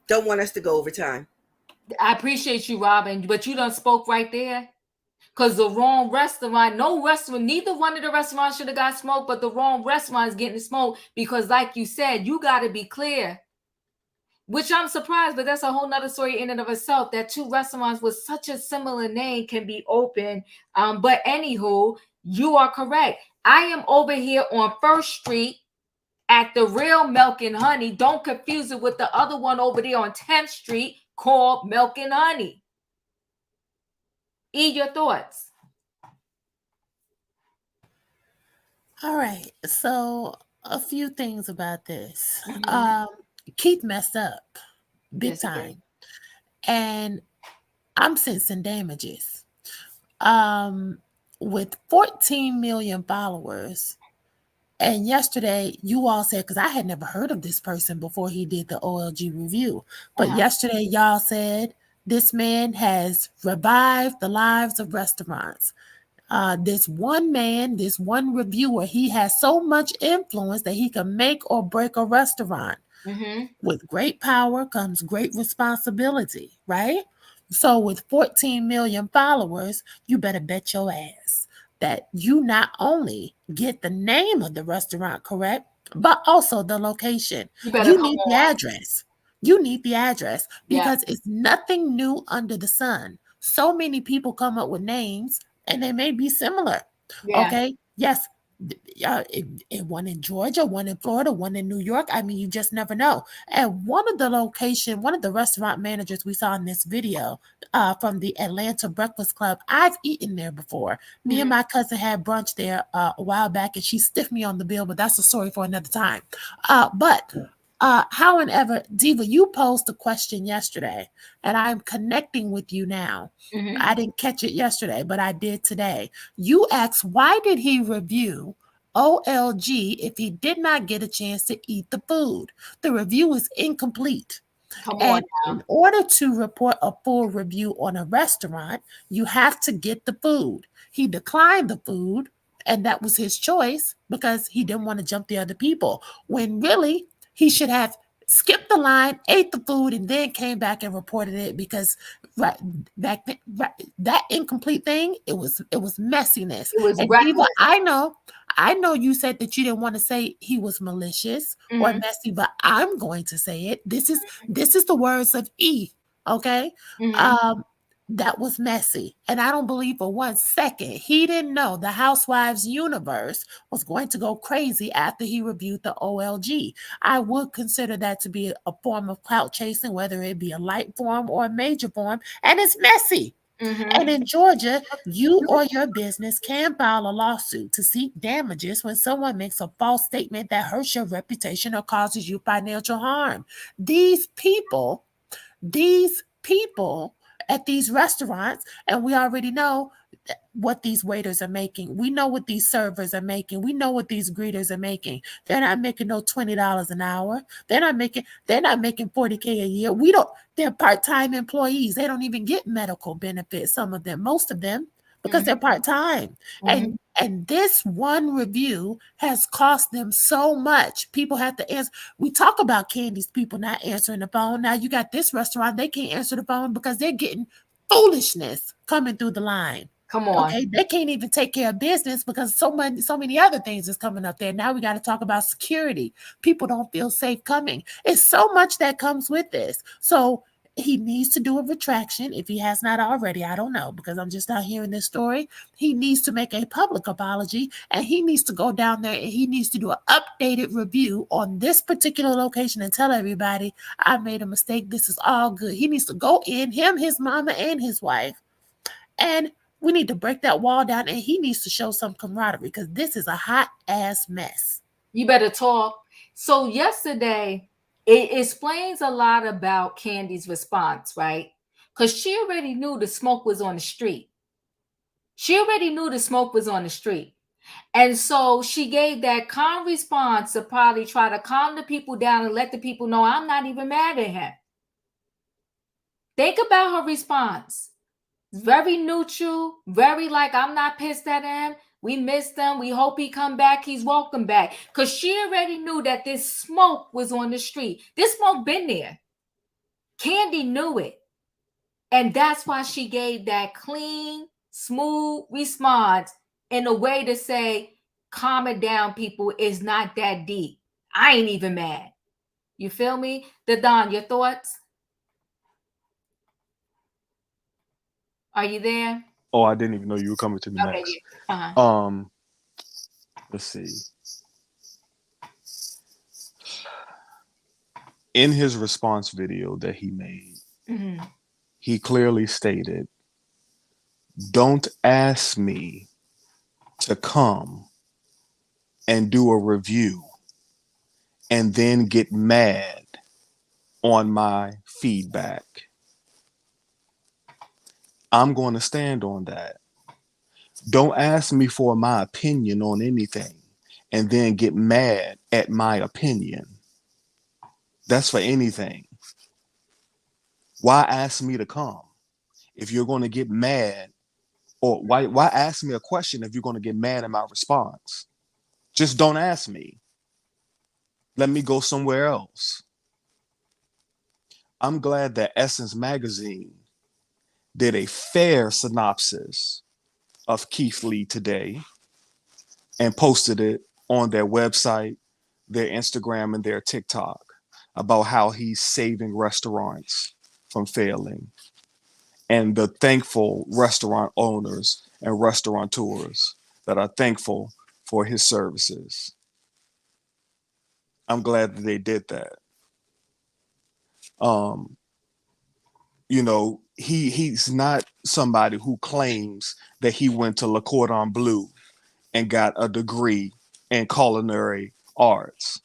Don't want us to go over time. I appreciate you, Robin, but you done spoke right there. Because the wrong restaurant, neither one of the restaurants should have got smoked, but the wrong restaurant is getting smoked because, like you said, you got to be clear. Which I'm surprised, but that's a whole nother story in and of itself, that two restaurants with such a similar name can be open. But anywho, you are correct. I am over here on First Street at the Real Milk and Honey. Don't confuse it with the other one over there on 10th Street called Milk and Honey. Your thoughts? All right. So a few things about this. Keith messed up big time. And I'm sensing damages. With 14 million followers. And yesterday, you all said, because I had never heard of this person before he did the OLG review. But yesterday, y'all said, this man has revived the lives of restaurants. This one man, this one reviewer, he has so much influence that he can make or break a restaurant. With great power comes great responsibility, right? So with 14 million followers, you better bet your ass that you not only get the name of the restaurant correct, but also the location. You need the address. You need the address because it's nothing new under the sun. So many people come up with names and they may be similar. Okay. Yes. One in Georgia, one in Florida, one in New York. I mean, you just never know. And one of the restaurant managers we saw in this video from the Atlanta Breakfast Club, I've eaten there before. Me and my cousin had brunch there a while back, and she stiffed me on the bill, but that's a story for another time. However, Diva, you posed a question yesterday, and I'm connecting with you now. I didn't catch it yesterday, but I did today. You asked, why did he review OLG if he did not get a chance to eat the food? The review is incomplete. And in order to report a full review on a restaurant, you have to get the food. He declined the food, and that was his choice because he didn't want to jump the other people, when really he should have skipped the line, ate the food, and then came back and reported it because that incomplete thing, it was messiness. It was Diva, I know you said that you didn't want to say he was malicious or messy, but I'm going to say it. This is the words of E. Okay. That was messy. And I don't believe for 1 second he didn't know the Housewives universe was going to go crazy after he reviewed the OLG. I would consider that to be a form of clout chasing, whether it be a light form or a major form, and it's messy. And in Georgia, you or your business can file a lawsuit to seek damages when someone makes a false statement that hurts your reputation or causes you financial harm. These people at these restaurants, and we already know what these waiters are making. We know what these servers are making. We know what these greeters are making. They're not making no $20 an hour. They're not making $40K a year. They're part-time employees. They don't even get medical benefits, some of them, most of them, because they're part-time. And this one review has cost them so much. People have to answer. We talk about Candy's people not answering the phone. Now you got this restaurant, they can't answer the phone because they're getting foolishness coming through the line. Come on. Okay, they can't even take care of business because so many other things is coming up there. Now we got to talk about security. People don't feel safe coming. It's so much that comes with this. So he needs to do a retraction if he has not already. I don't know, because I'm just not hearing this story. He needs to make a public apology, and he needs to go down there and he needs to do an updated review on this particular location and tell everybody, I made a mistake. This is all good. He needs to go in, him, his mama, and his wife. And we need to break that wall down, and he needs to show some camaraderie because this is a hot ass mess. You better talk. So yesterday, it explains a lot about Candy's response, right? Because she already knew the smoke was on the street. And so she gave that calm response to probably try to calm the people down and let the people know I'm not even mad at him. Think about her response. Very neutral, very like, I'm not pissed at him. We missed him. We hope he come back. He's welcome back. Because she already knew that this smoke was on the street. This smoke been there. Candy knew it. And that's why she gave that clean, smooth response in a way to say, calm it down, people. It's not that deep. I ain't even mad. You feel me? Don, your thoughts? Are you there? Oh, I didn't even know you were coming to me next. Yeah. Uh-huh. Let's see. In his response video that he made, he clearly stated, don't ask me to come and do a review and then get mad on my feedback. I'm going to stand on that. Don't ask me for my opinion on anything and then get mad at my opinion. That's for anything. Why ask me to come if you're going to get mad? Or why ask me a question if you're going to get mad at my response? Just don't ask me. Let me go somewhere else. I'm glad that Essence Magazine did a fair synopsis of Keith Lee today and posted it on their website, their Instagram, and their TikTok about how he's saving restaurants from failing, and the thankful restaurant owners and restaurateurs that are thankful for his services. I'm glad that they did that. You know, he's not somebody who claims that he went to Le Cordon Bleu and got a degree in culinary arts.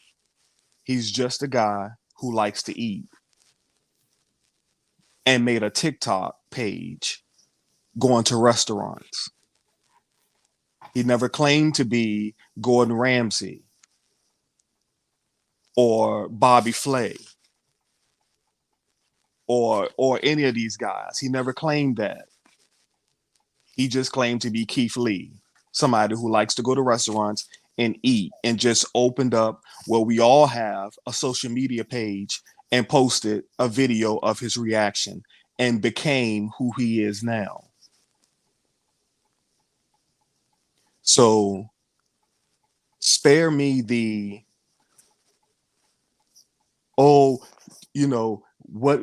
He's just a guy who likes to eat and made a TikTok page going to restaurants. He never claimed to be Gordon Ramsay or Bobby Flay or any of these guys. He never claimed that. He just claimed to be Keith Lee, somebody who likes to go to restaurants and eat, and just opened up where we all have a social media page and posted a video of his reaction and became who he is now. So spare me the, oh, you know, what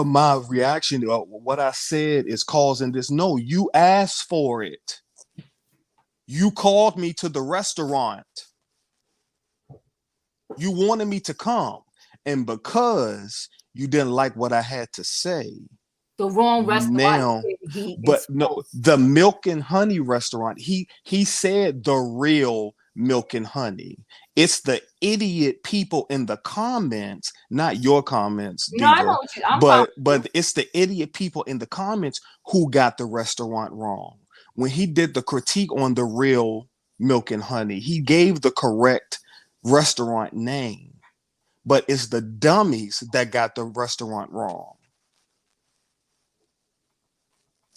my reaction, what I said is causing this. No, you asked for it. You called me to the restaurant. You wanted me to come. And because you didn't like what I had to say, the wrong restaurant now, but no, the Milk and Honey restaurant, he said the real Milk and Honey. It's the idiot people in the comments, not your comments, No, I Diva, know what but it's the idiot people in the comments who got the restaurant wrong. When he did the critique on the real Milk and Honey, he gave the correct restaurant name, but it's the dummies that got the restaurant wrong.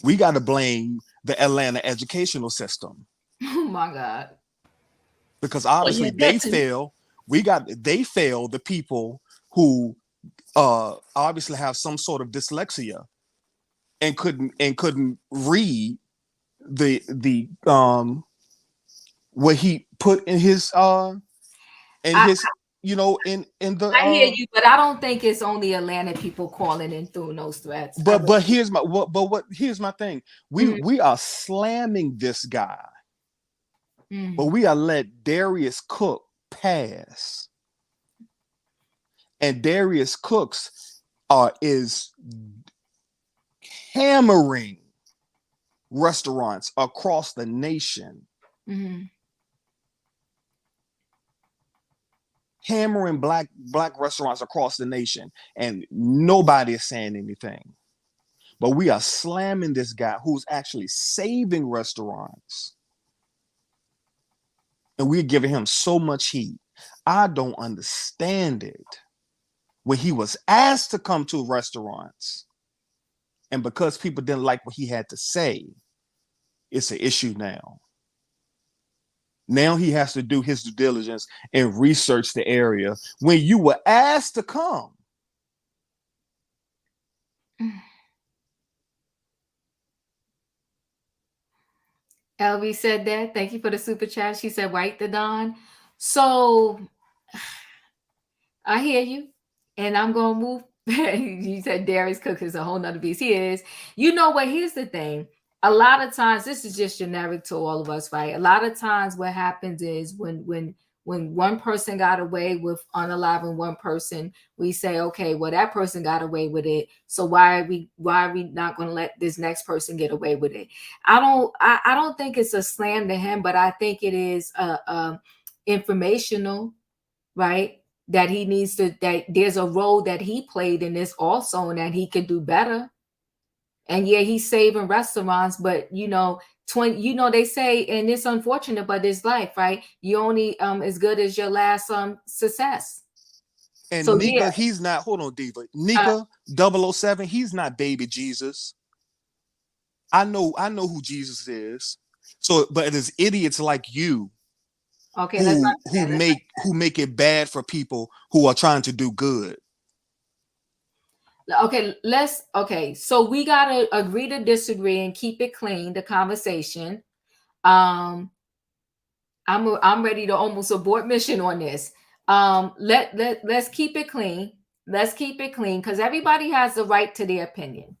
We got to blame the Atlanta educational system. Oh my God. Because obviously they fail. They fail the people who obviously have some sort of dyslexia and couldn't read the what he put in his in the I hear you, but I don't think it's only Atlanta people calling in through those threats. But here's my thing. We are slamming this guy, but we are let Darius Cook pass, and Darius Cooks is hammering restaurants across the nation. Hammering black restaurants across the nation, and nobody is saying anything. But we are slamming this guy who's actually saving restaurants, and we're giving him so much heat. I don't understand it. When he was asked to come to restaurants, and because people didn't like what he had to say, it's an issue now. Now he has to do his due diligence and research the area when you were asked to come. LB said that. Thank you for the super chat. She said, "Write the Don." So I hear you, and I'm gonna move. You said Darius Cook is a whole nother beast. He is. You know what? Here's the thing. A lot of times, this is just generic to all of us, right? A lot of times, what happens is when one person got away with unaliving one person, we say, okay, well, that person got away with it, so why are we not going to let this next person get away with it? I don't think it's a slam to him, but I think it is informational, right? That he needs to, that there's a role that he played in this also, and that he could do better. And yeah, he's saving restaurants, but they say, and it's unfortunate, but it's life, right? You only as good as your last success. And so, Nika, yeah. he's not, hold on, Diva. Nika 007, he's not baby Jesus. I know who Jesus is. So, but it is idiots like you who make it bad for people who are trying to do good. Okay, so we gotta agree to disagree and keep it clean, the conversation. I'm ready to almost abort mission on this. Let's keep it clean. Let's keep it clean, because everybody has the right to their opinion.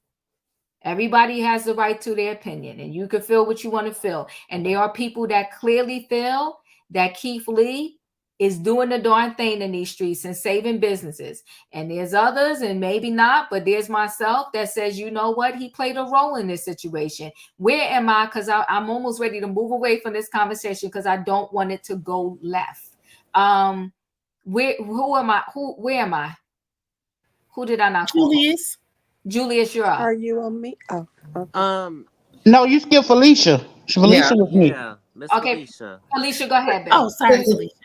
Everybody has the right to their opinion, and you can feel what you want to feel. And there are people that clearly feel that Keith Lee is doing the darn thing in these streets and saving businesses. And there's others, and maybe not, but there's myself that says, you know what, he played a role in this situation. Where am I? Because I'm almost ready to move away from this conversation because I don't want it to go left. Where am I? Who did I not call? Julius, you're up. Are you on me? Oh, okay. No, you skipped Felicia. Felicia was me. Yeah, Miss Okay, Felicia, go ahead, babe. Oh, sorry, Felicia.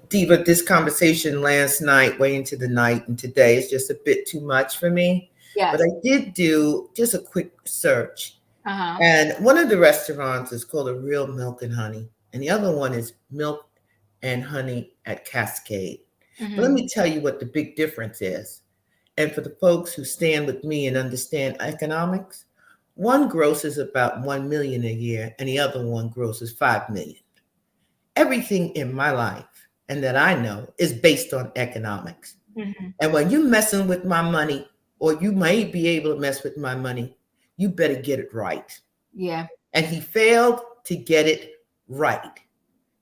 Diva, this conversation last night, way into the night, and today is just a bit too much for me. Yes. But I did do just a quick search. Uh-huh. And one of the restaurants is called A Real Milk and Honey. And the other one is Milk and Honey at Cascade. But let me tell you what the big difference is. And for the folks who stand with me and understand economics, one grosses about $1 million a year, and the other one grosses $5 million. Everything in my life and that I know is based on economics. And when you messing with my money, or you may be able to mess with my money, you better get it right. Yeah. And he failed to get it right.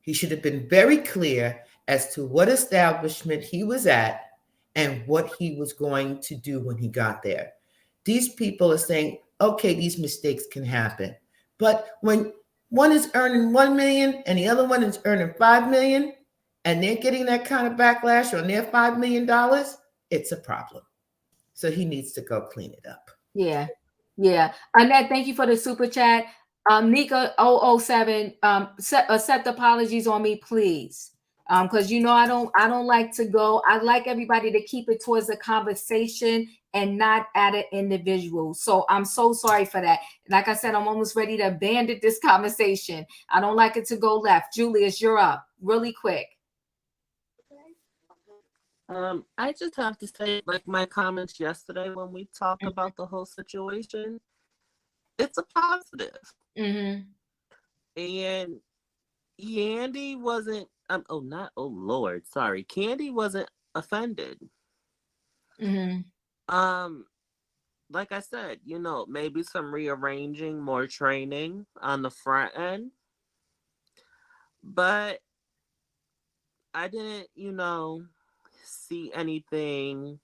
He should have been very clear as to what establishment he was at and what he was going to do when he got there. These people are saying, okay, these mistakes can happen. But when one is earning 1 million and the other one is earning 5 million, and they're getting that kind of backlash on their $5 million, it's a problem. So he needs to go clean it up. Yeah. Yeah. Annette, thank you for the super chat. Nika 007, accept apologies on me, please. Because I don't like to go. I like everybody to keep it towards the conversation and not at an individual. So I'm so sorry for that. Like I said, I'm almost ready to abandon this conversation. I don't like it to go left. Julius, you're up really quick. I just have to say, like my comments yesterday when we talked about the whole situation, it's a positive. Mm-hmm. And Yandy wasn't, Candy wasn't offended. Mm-hmm. Like I said, maybe some rearranging, more training on the front end. But I didn't, see anything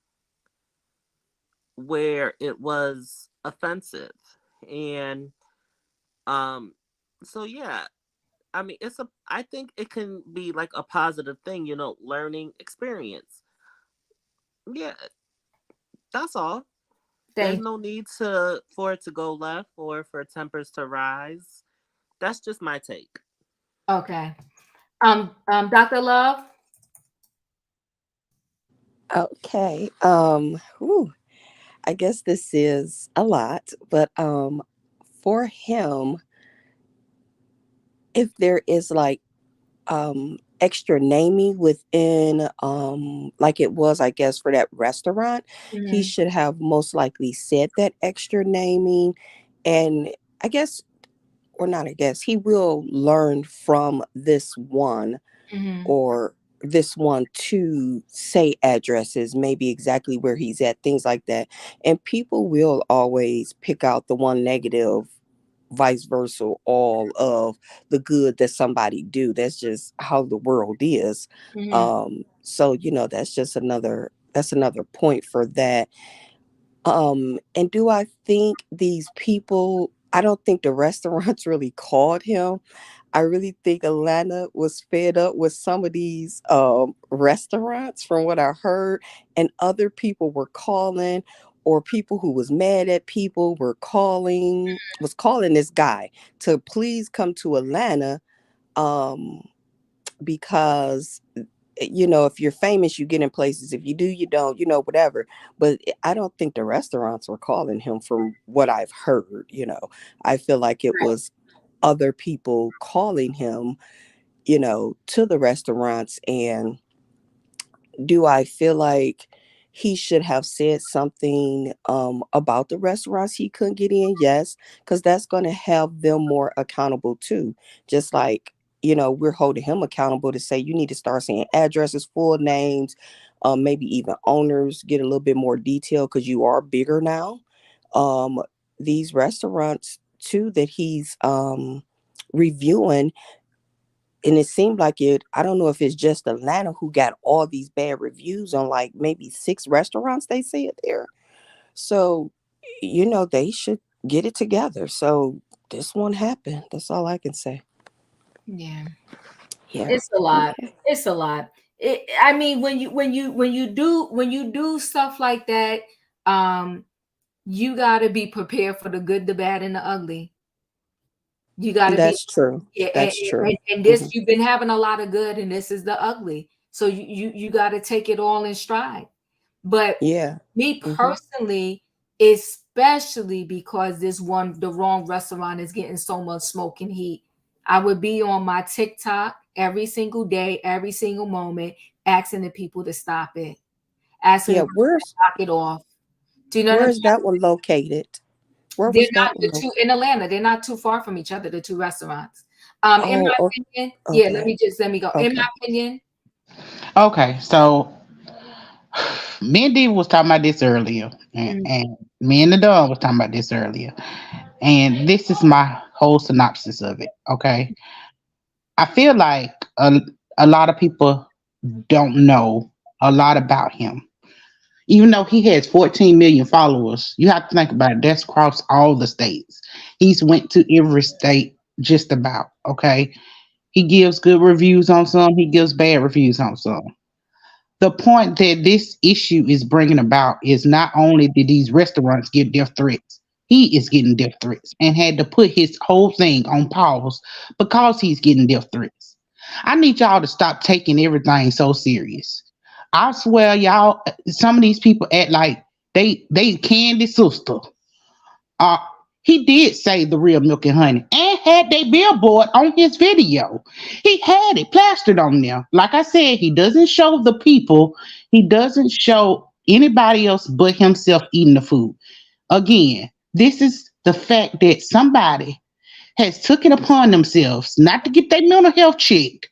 where it was offensive. And so yeah, I mean, I think it can be like a positive thing, learning experience. Yeah, that's all. There's no need for it to go left or for tempers to rise. That's just my take. Okay. Dr. Love. Okay. I guess this is a lot, but for him, if there is like extra naming within like it was, I guess, for that restaurant, he should have most likely said that extra naming. And I guess, or not, I guess he will learn from this one, or this one to say addresses, maybe exactly where he's at, things like that. And people will always pick out the one negative, vice versa, all of the good that somebody do. That's just how the world is. So that's just another point for that. And do I think these people, I don't think the restaurants really called him. I really think Atlanta was fed up with some of these restaurants, from what I heard, and other people were calling, or people who was mad at people was calling this guy to please come to Atlanta, because if you're famous, you get in places. If you do, you don't, whatever. But I don't think the restaurants were calling him, from what I've heard. I feel like it was other people calling him, to the restaurants. And do I feel like he should have said something about the restaurants he couldn't get in? Yes, because that's going to have them more accountable too. Just like, we're holding him accountable to say you need to start saying addresses, full names, maybe even owners, get a little bit more detail because you are bigger now. These restaurants too that he's reviewing, and it seemed like I don't know if it's just Atlanta who got all these bad reviews on like maybe 6 restaurants they say it there. So, they should get it together. So this one happened. That's all I can say. Yeah. Yeah. It's a lot. Okay. It's a lot. I mean, when you do stuff like that, you got to be prepared for the good, the bad, and the ugly. You got to be. That's true. Yeah, That's true. And this, you've been having a lot of good, and this is the ugly. So you got to take it all in stride. But me personally, especially because the wrong restaurant is getting so much smoke and heat, I would be on my TikTok every single day, every single moment, asking the people to stop it. Asking them to knock it off. Do you know where's that one located? Where was that one? In Atlanta. They're not too far from each other, the two restaurants. In my opinion, let me go. Okay. In my opinion. Okay, so Me and Diva was talking about this earlier, and me and the Don was talking about this earlier. And this is my whole synopsis of it. Okay. I feel like a lot of people don't know a lot about him. Even though he has 14 million followers, you have to think about it. That's across all the states. He's went to every state just about. Okay. He gives good reviews on some, he gives bad reviews on some. The point that this issue is bringing about is not only did these restaurants get death threats, he is getting death threats and had to put his whole thing on pause because he's getting death threats. I need y'all to stop taking everything so serious. I swear, y'all, some of these people act like they Candy sister. Uh, he did say the real milk and honey and had their billboard on his video. He had it plastered on there. Like I said, he doesn't show the people, he doesn't show anybody else but himself eating the food. Again, this is the fact that somebody has took it upon themselves not to get their mental health checked,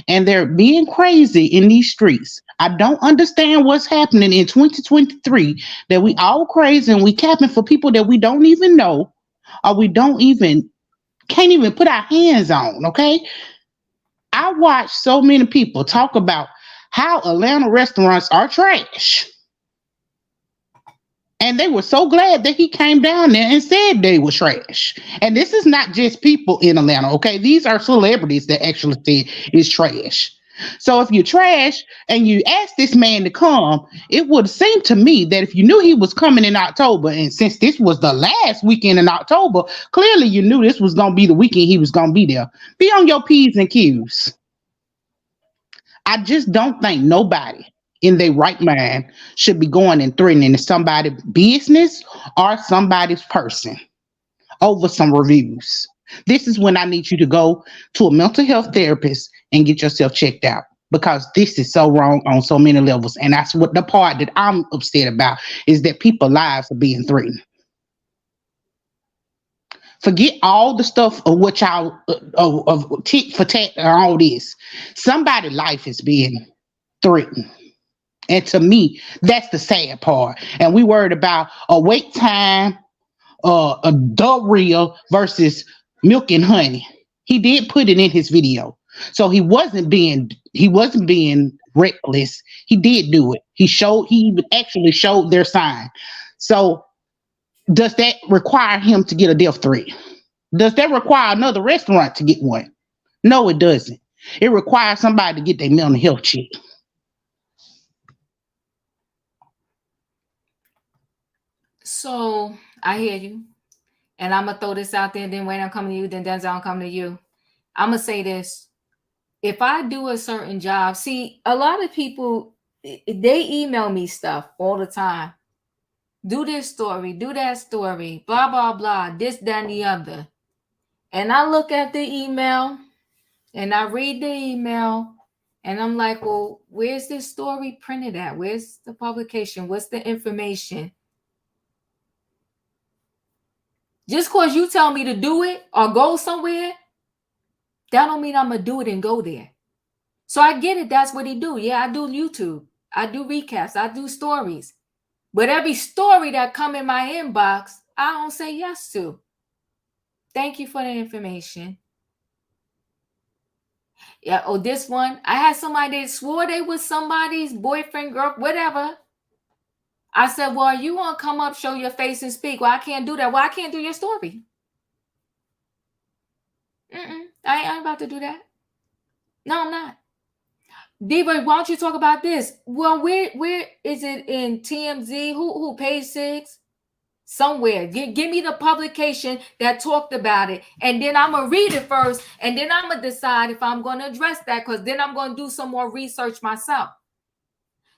and they're being crazy in these streets. I don't understand what's happening in 2023 that we all crazy and we capping for people that we don't even know or we don't even can't even put our hands on. Okay. I watch so many people talk about how Atlanta restaurants are trash. And they were so glad that he came down there and said they were trash. And this is not just people in Atlanta, okay? These are celebrities that actually said it's trash. So if you're trash and you ask this man to come, it would seem to me that if you knew he was coming in October, and since this was the last weekend in October, clearly you knew this was going to be the weekend he was going to be there. Be on your P's and Q's. I just don't think nobody in their right mind should be going and threatening somebody's business or somebody's person over some reviews. This is when I need you to go to a mental health therapist and get yourself checked out because this is so wrong on so many levels. And that's what the part that I'm upset about is that people's lives are being threatened. Forget all the stuff of what y'all of tit for tat and all this. Somebody's life is being threatened. And to me, that's the sad part. And we worried about a wait time, a the real versus milk and honey. He did put it in his video, so he wasn't being reckless. He did do it. He actually showed their sign. So does that require him to get a death threat? Does that require another restaurant to get one? No, it doesn't. It requires somebody to get their mental health checked. So I hear you. And I'm gonna throw this out there, then Wayne, I'm coming to you, then Denzel, I'm coming to you. I'm gonna say this. If I do a certain job, see, a lot of people, they email me stuff all the time. Do this story, do that story, blah, blah, blah, this, that, and the other. And I look at the email and I read the email and I'm like, well, where's this story printed at? Where's the publication? What's the information? Just because you tell me to do it or go somewhere, that don't mean I'm going to do it and go there. So I get it. That's what he do. Yeah, I do YouTube. I do recaps. I do stories. But every story that come in my inbox, I don't say yes to. Thank you for the information. Yeah, oh, this one. I had somebody that swore they was somebody's boyfriend, girl, whatever. I said, well, you want to come up, show your face and speak. Well, I can't do that. Well, I can't do your story. I ain't about to do that. No, I'm not. Diva, why don't you talk about this? Well, where is it in TMZ? Who page 6? Somewhere. Give me the publication that talked about it. And then I'm going to read it first. And then I'm going to decide if I'm going to address that, because then I'm going to do some more research myself.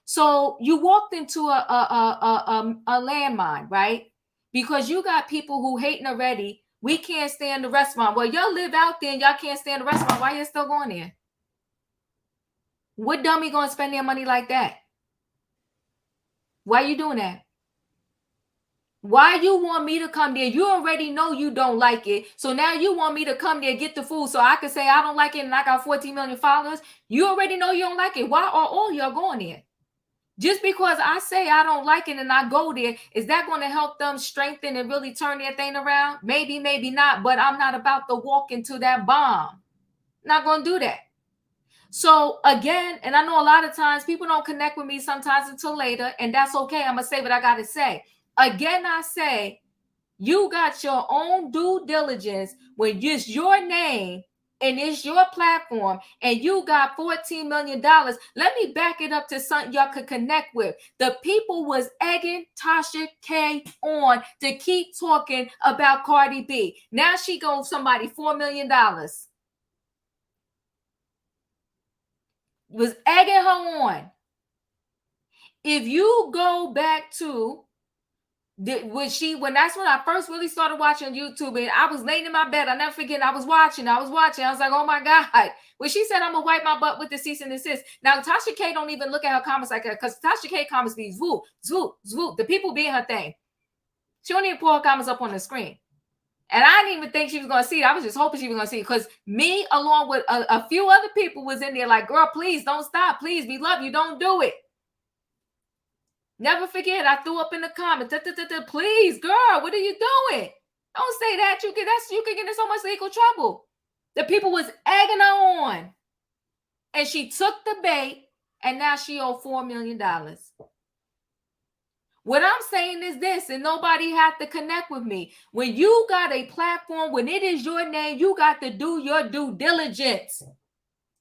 So you walked into a landmine, right? Because you got people who hating already. We can't stay in the restaurant. Well, y'all live out there and y'all can't stay in the restaurant. Why you still going there? What dummy gonna spend their money like that? Why you doing that? Why you want me to come there? You already know you don't like it. So now you want me to come there, get the food so I can say I don't like it and I got 14 million followers. You already know you don't like it. Why are all y'all going there? Just because I say I don't like it and I go there, is that going to help them strengthen and really turn their thing around? Maybe, maybe not, but I'm not about to walk into that bomb. Not going to do that. So again, and I know a lot of times people don't connect with me sometimes until later, and that's okay. I'm going to say what I got to say. Again, I say, you got your own due diligence when it's your name and it's your platform and you got $14 million. Let me back it up to something y'all could connect with. The people was egging Tasha K on to keep talking about Cardi B. Now she goes somebody $4 million. Was egging her on. If you go back to when that's when I first really started watching YouTube, and I was laying in my bed. I never forget. I was watching. I was like, oh my God. When she said, I'm gonna wipe my butt with the cease and desist. Now Tasha K don't even look at her comments like that, because Tasha K comments be swoop, swoop, swoop. The people being her thing. She don't even pull her comments up on the screen. And I didn't even think she was gonna see it. I was just hoping she was gonna see it, because me, along with a few other people, was in there like, girl, please don't stop. Please, we love you. Don't do it. Never forget, I threw up in the comments, please, girl, what are you doing? Don't say that. You can get in so much legal trouble. The people was egging her on. And she took the bait, and now she owed $4 million. What I'm saying is this, and nobody had to connect with me. When you got a platform, when it is your name, you got to do your due diligence.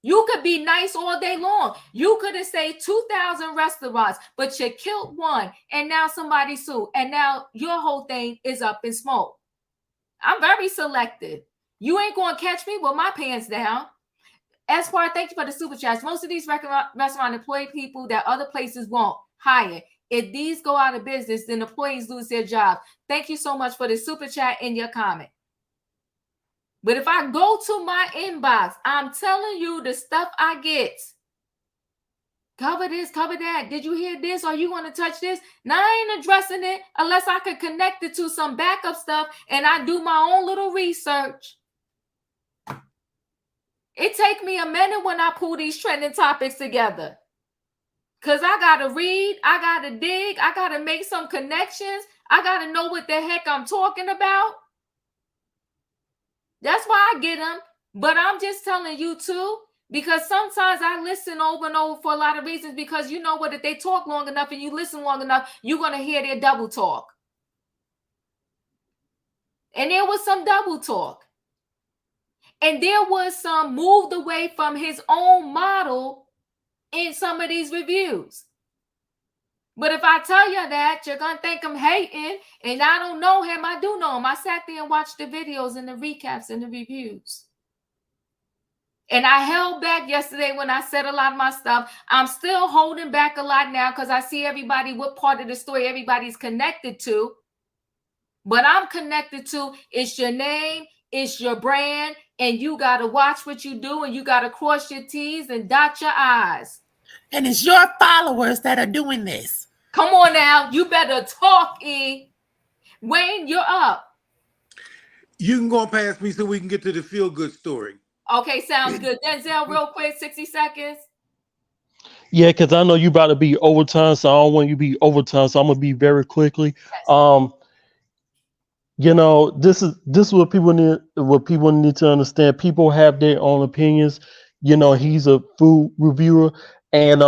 You could be nice all day long. You could have saved 2,000 restaurants, but you killed one, and now somebody sued, and now your whole thing is up in smoke. I'm very selective. You ain't going to catch me with my pants down. Esquire, thank you for the super chats. Most of these restaurant employ people that other places won't hire. If these go out of business, then employees lose their job. Thank you so much for the super chat and your comment. But if I go to my inbox, I'm telling you the stuff I get. Cover this, cover that. Did you hear this? Are you going to touch this? Now I ain't addressing it unless I could connect it to some backup stuff and I do my own little research. It take me a minute when I pull these trending topics together. Because I got to read, I got to dig, I got to make some connections. I got to know what the heck I'm talking about. That's why I get them. But I'm just telling you too, because sometimes I listen over and over for a lot of reasons, because you know what, if they talk long enough and you listen long enough, you're going to hear their double talk. And there was some double talk. And there was some moved away from his own model in some of these reviews. But if I tell you that, you're going to think I'm hating, and I don't know him. I do know him. I sat there and watched the videos and the recaps and the reviews. And I held back yesterday when I said a lot of my stuff. I'm still holding back a lot now because I see everybody, what part of the story everybody's connected to. But I'm connected to, it's your name, it's your brand, and you got to watch what you do, and you got to cross your T's and dot your I's. And it's your followers that are doing this. Come on now. You better talk, E. Wayne, you're up. You can go past me so we can get to the feel-good story. Okay, sounds good. Denzel, real quick, 60 seconds. Yeah, because I know you about to be overtime, so I don't want you to be overtime, so I'm gonna be very quickly. You know, this is what people need to understand. People have their own opinions. You know, he's a food reviewer, and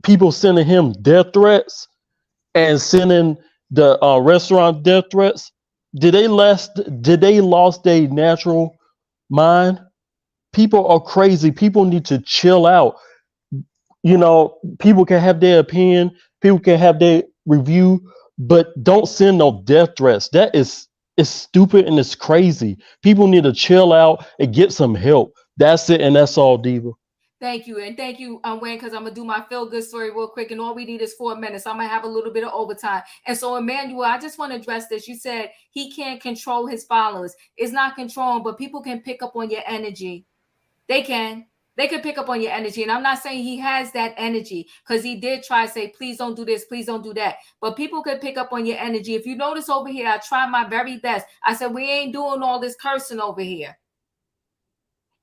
people sending him death threats and sending the restaurant death threats. Did they lost their natural mind? People are crazy. People need to chill out. You know, people can have their opinion, people can have their review, but don't send no death threats. That is stupid and it's crazy. People need to chill out and get some help. That's it, and that's all, Diva. Thank you. And thank you, Wayne, because I'm going to do my feel-good story real quick, and all we need is 4 minutes. I'm going to have a little bit of overtime. And so, Emmanuel, I just want to address this. You said he can't control his followers. It's not controlling, but people can pick up on your energy. They can. They can pick up on your energy. And I'm not saying he has that energy, because he did try to say, please don't do this, please don't do that. But people could pick up on your energy. If you notice over here, I try my very best. I said, we ain't doing all this cursing over here.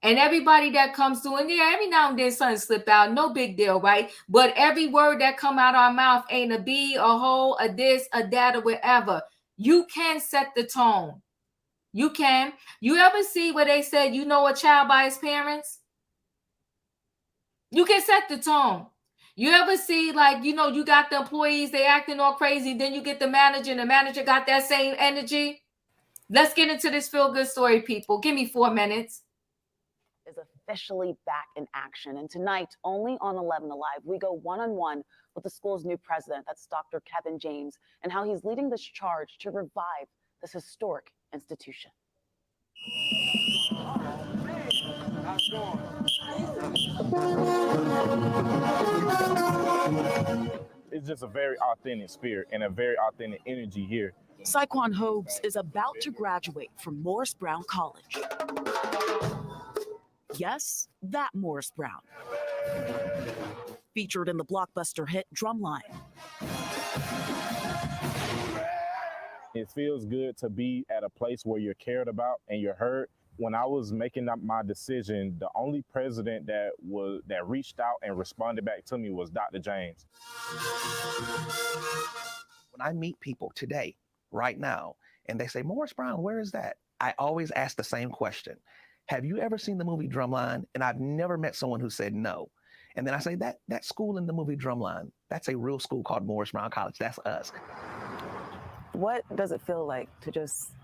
And everybody that comes through, and yeah, every now and then something slip out, no big deal, right? But every word that come out of our mouth ain't a be, a whole, a this, a that, or whatever. You can set the tone. You can. You ever see where they said, you know a child by his parents? You can set the tone. You ever see, like, you know, you got the employees, they acting all crazy, then you get the manager, and the manager got that same energy? Let's get into this feel-good story, people. Give me 4 minutes. Is officially back in action. And tonight, only on 11 Alive, we go one-on-one with the school's new president, that's Dr. Kevin James, and how he's leading this charge to revive this historic institution. It's just a very authentic spirit and a very authentic energy here. Saquon Hobbs is about to graduate from Morris Brown College. Yes, that Morris Brown. Featured in the blockbuster hit Drumline. It feels good to be at a place where you're cared about and you're heard. When I was making up my decision, the only president that reached out and responded back to me was Dr. James. When I meet people today, right now, and they say, Morris Brown, where is that? I always ask the same question. Have you ever seen the movie Drumline? And I've never met someone who said no. And then I say, that school in the movie Drumline, that's a real school called Morris Brown College. That's us. What does it feel like to just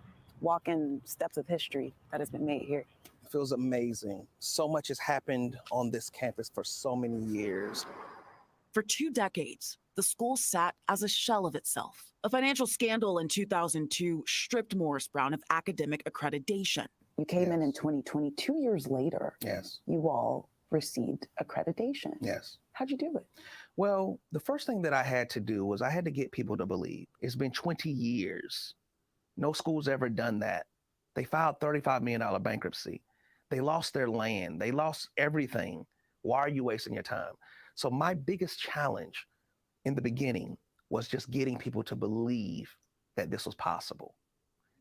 walk in steps of history that has been made here? It feels amazing. So much has happened on this campus for so many years. For 2 decades, the school sat as a shell of itself. A financial scandal in 2002 stripped Morris Brown of academic accreditation. You came in 2020, 2 years later. Yes. You all received accreditation. Yes. How'd you do it? Well, the first thing that I had to do was I had to get people to believe. It's been 20 years. No school's ever done that. They filed $35 million bankruptcy. They lost their land. They lost everything. Why are you wasting your time? So my biggest challenge in the beginning was just getting people to believe that this was possible.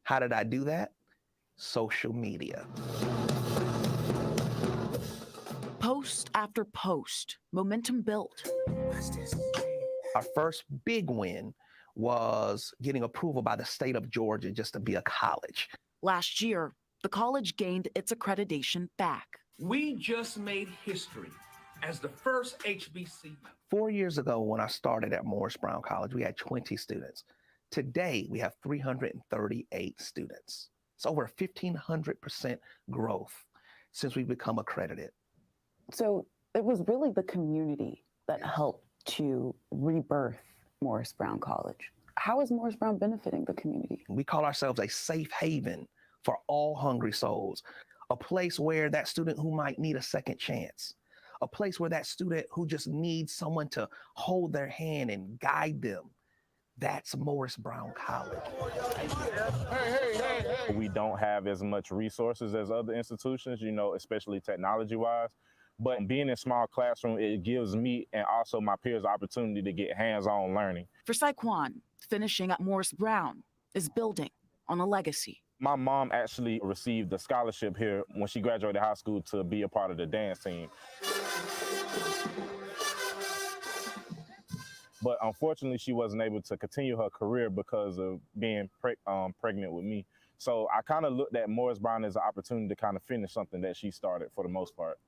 How did I do that? Social media. Post after post, momentum built. Our first big win was getting approval by the state of Georgia just to be a college. Last year, the college gained its accreditation back. We just made history as the first HBC. 4 years ago, when I started at Morris Brown College, we had 20 students. Today, we have 338 students. It's over 1,500% growth since we've become accredited. So it was really the community that helped to rebirth Morris Brown College. How is Morris Brown benefiting the community? We call ourselves a safe haven for all hungry souls, a place where that student who might need a second chance, a place where that student who just needs someone to hold their hand and guide them. That's Morris Brown College. We don't have as much resources as other institutions, especially technology-wise. But being in small classroom, it gives me and also my peers the opportunity to get hands-on learning. For Saquon, finishing at Morris Brown is building on a legacy. My mom actually received a scholarship here when she graduated high school to be a part of the dance team. But unfortunately, she wasn't able to continue her career because of being pregnant with me. So I kind of looked at Morris Brown as an opportunity to kind of finish something that she started for the most part.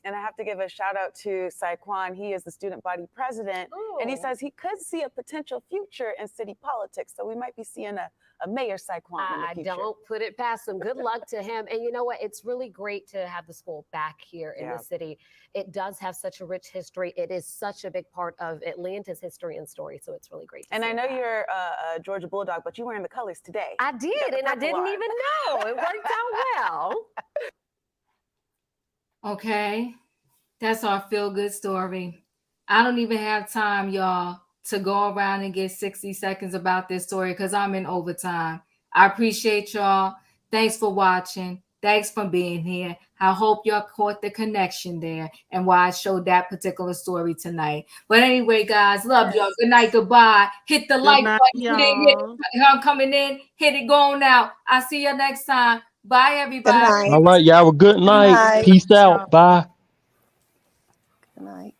And I have to give a shout out to Saquon. He is the student body president. Ooh. And he says he could see a potential future in city politics. So we might be seeing a Mayor Saquon in the future. I don't put it past him. Good luck to him. And you know what? It's really great to have the school back here in the city. It does have such a rich history. It is such a big part of Atlanta's history and story. So it's really great to and see I know that. You're a Georgia Bulldog, but you're wearing the colors today. I did, and I didn't even know. It worked out well. Okay. That's our feel-good story. I don't even have time, y'all, to go around and get 60 seconds about this story because I'm in overtime. I appreciate y'all. Thanks for watching. Thanks for being here. I hope y'all caught the connection there and why I showed that particular story tonight. But anyway, guys, love y'all. Good night, goodbye. Hit the like night, button. You didn't hit it. I'm coming in. Hit it, going out. I'll see you next time. Bye, everybody. Good night. All right, y'all have a good night. night. Peace out. Bye. Good night.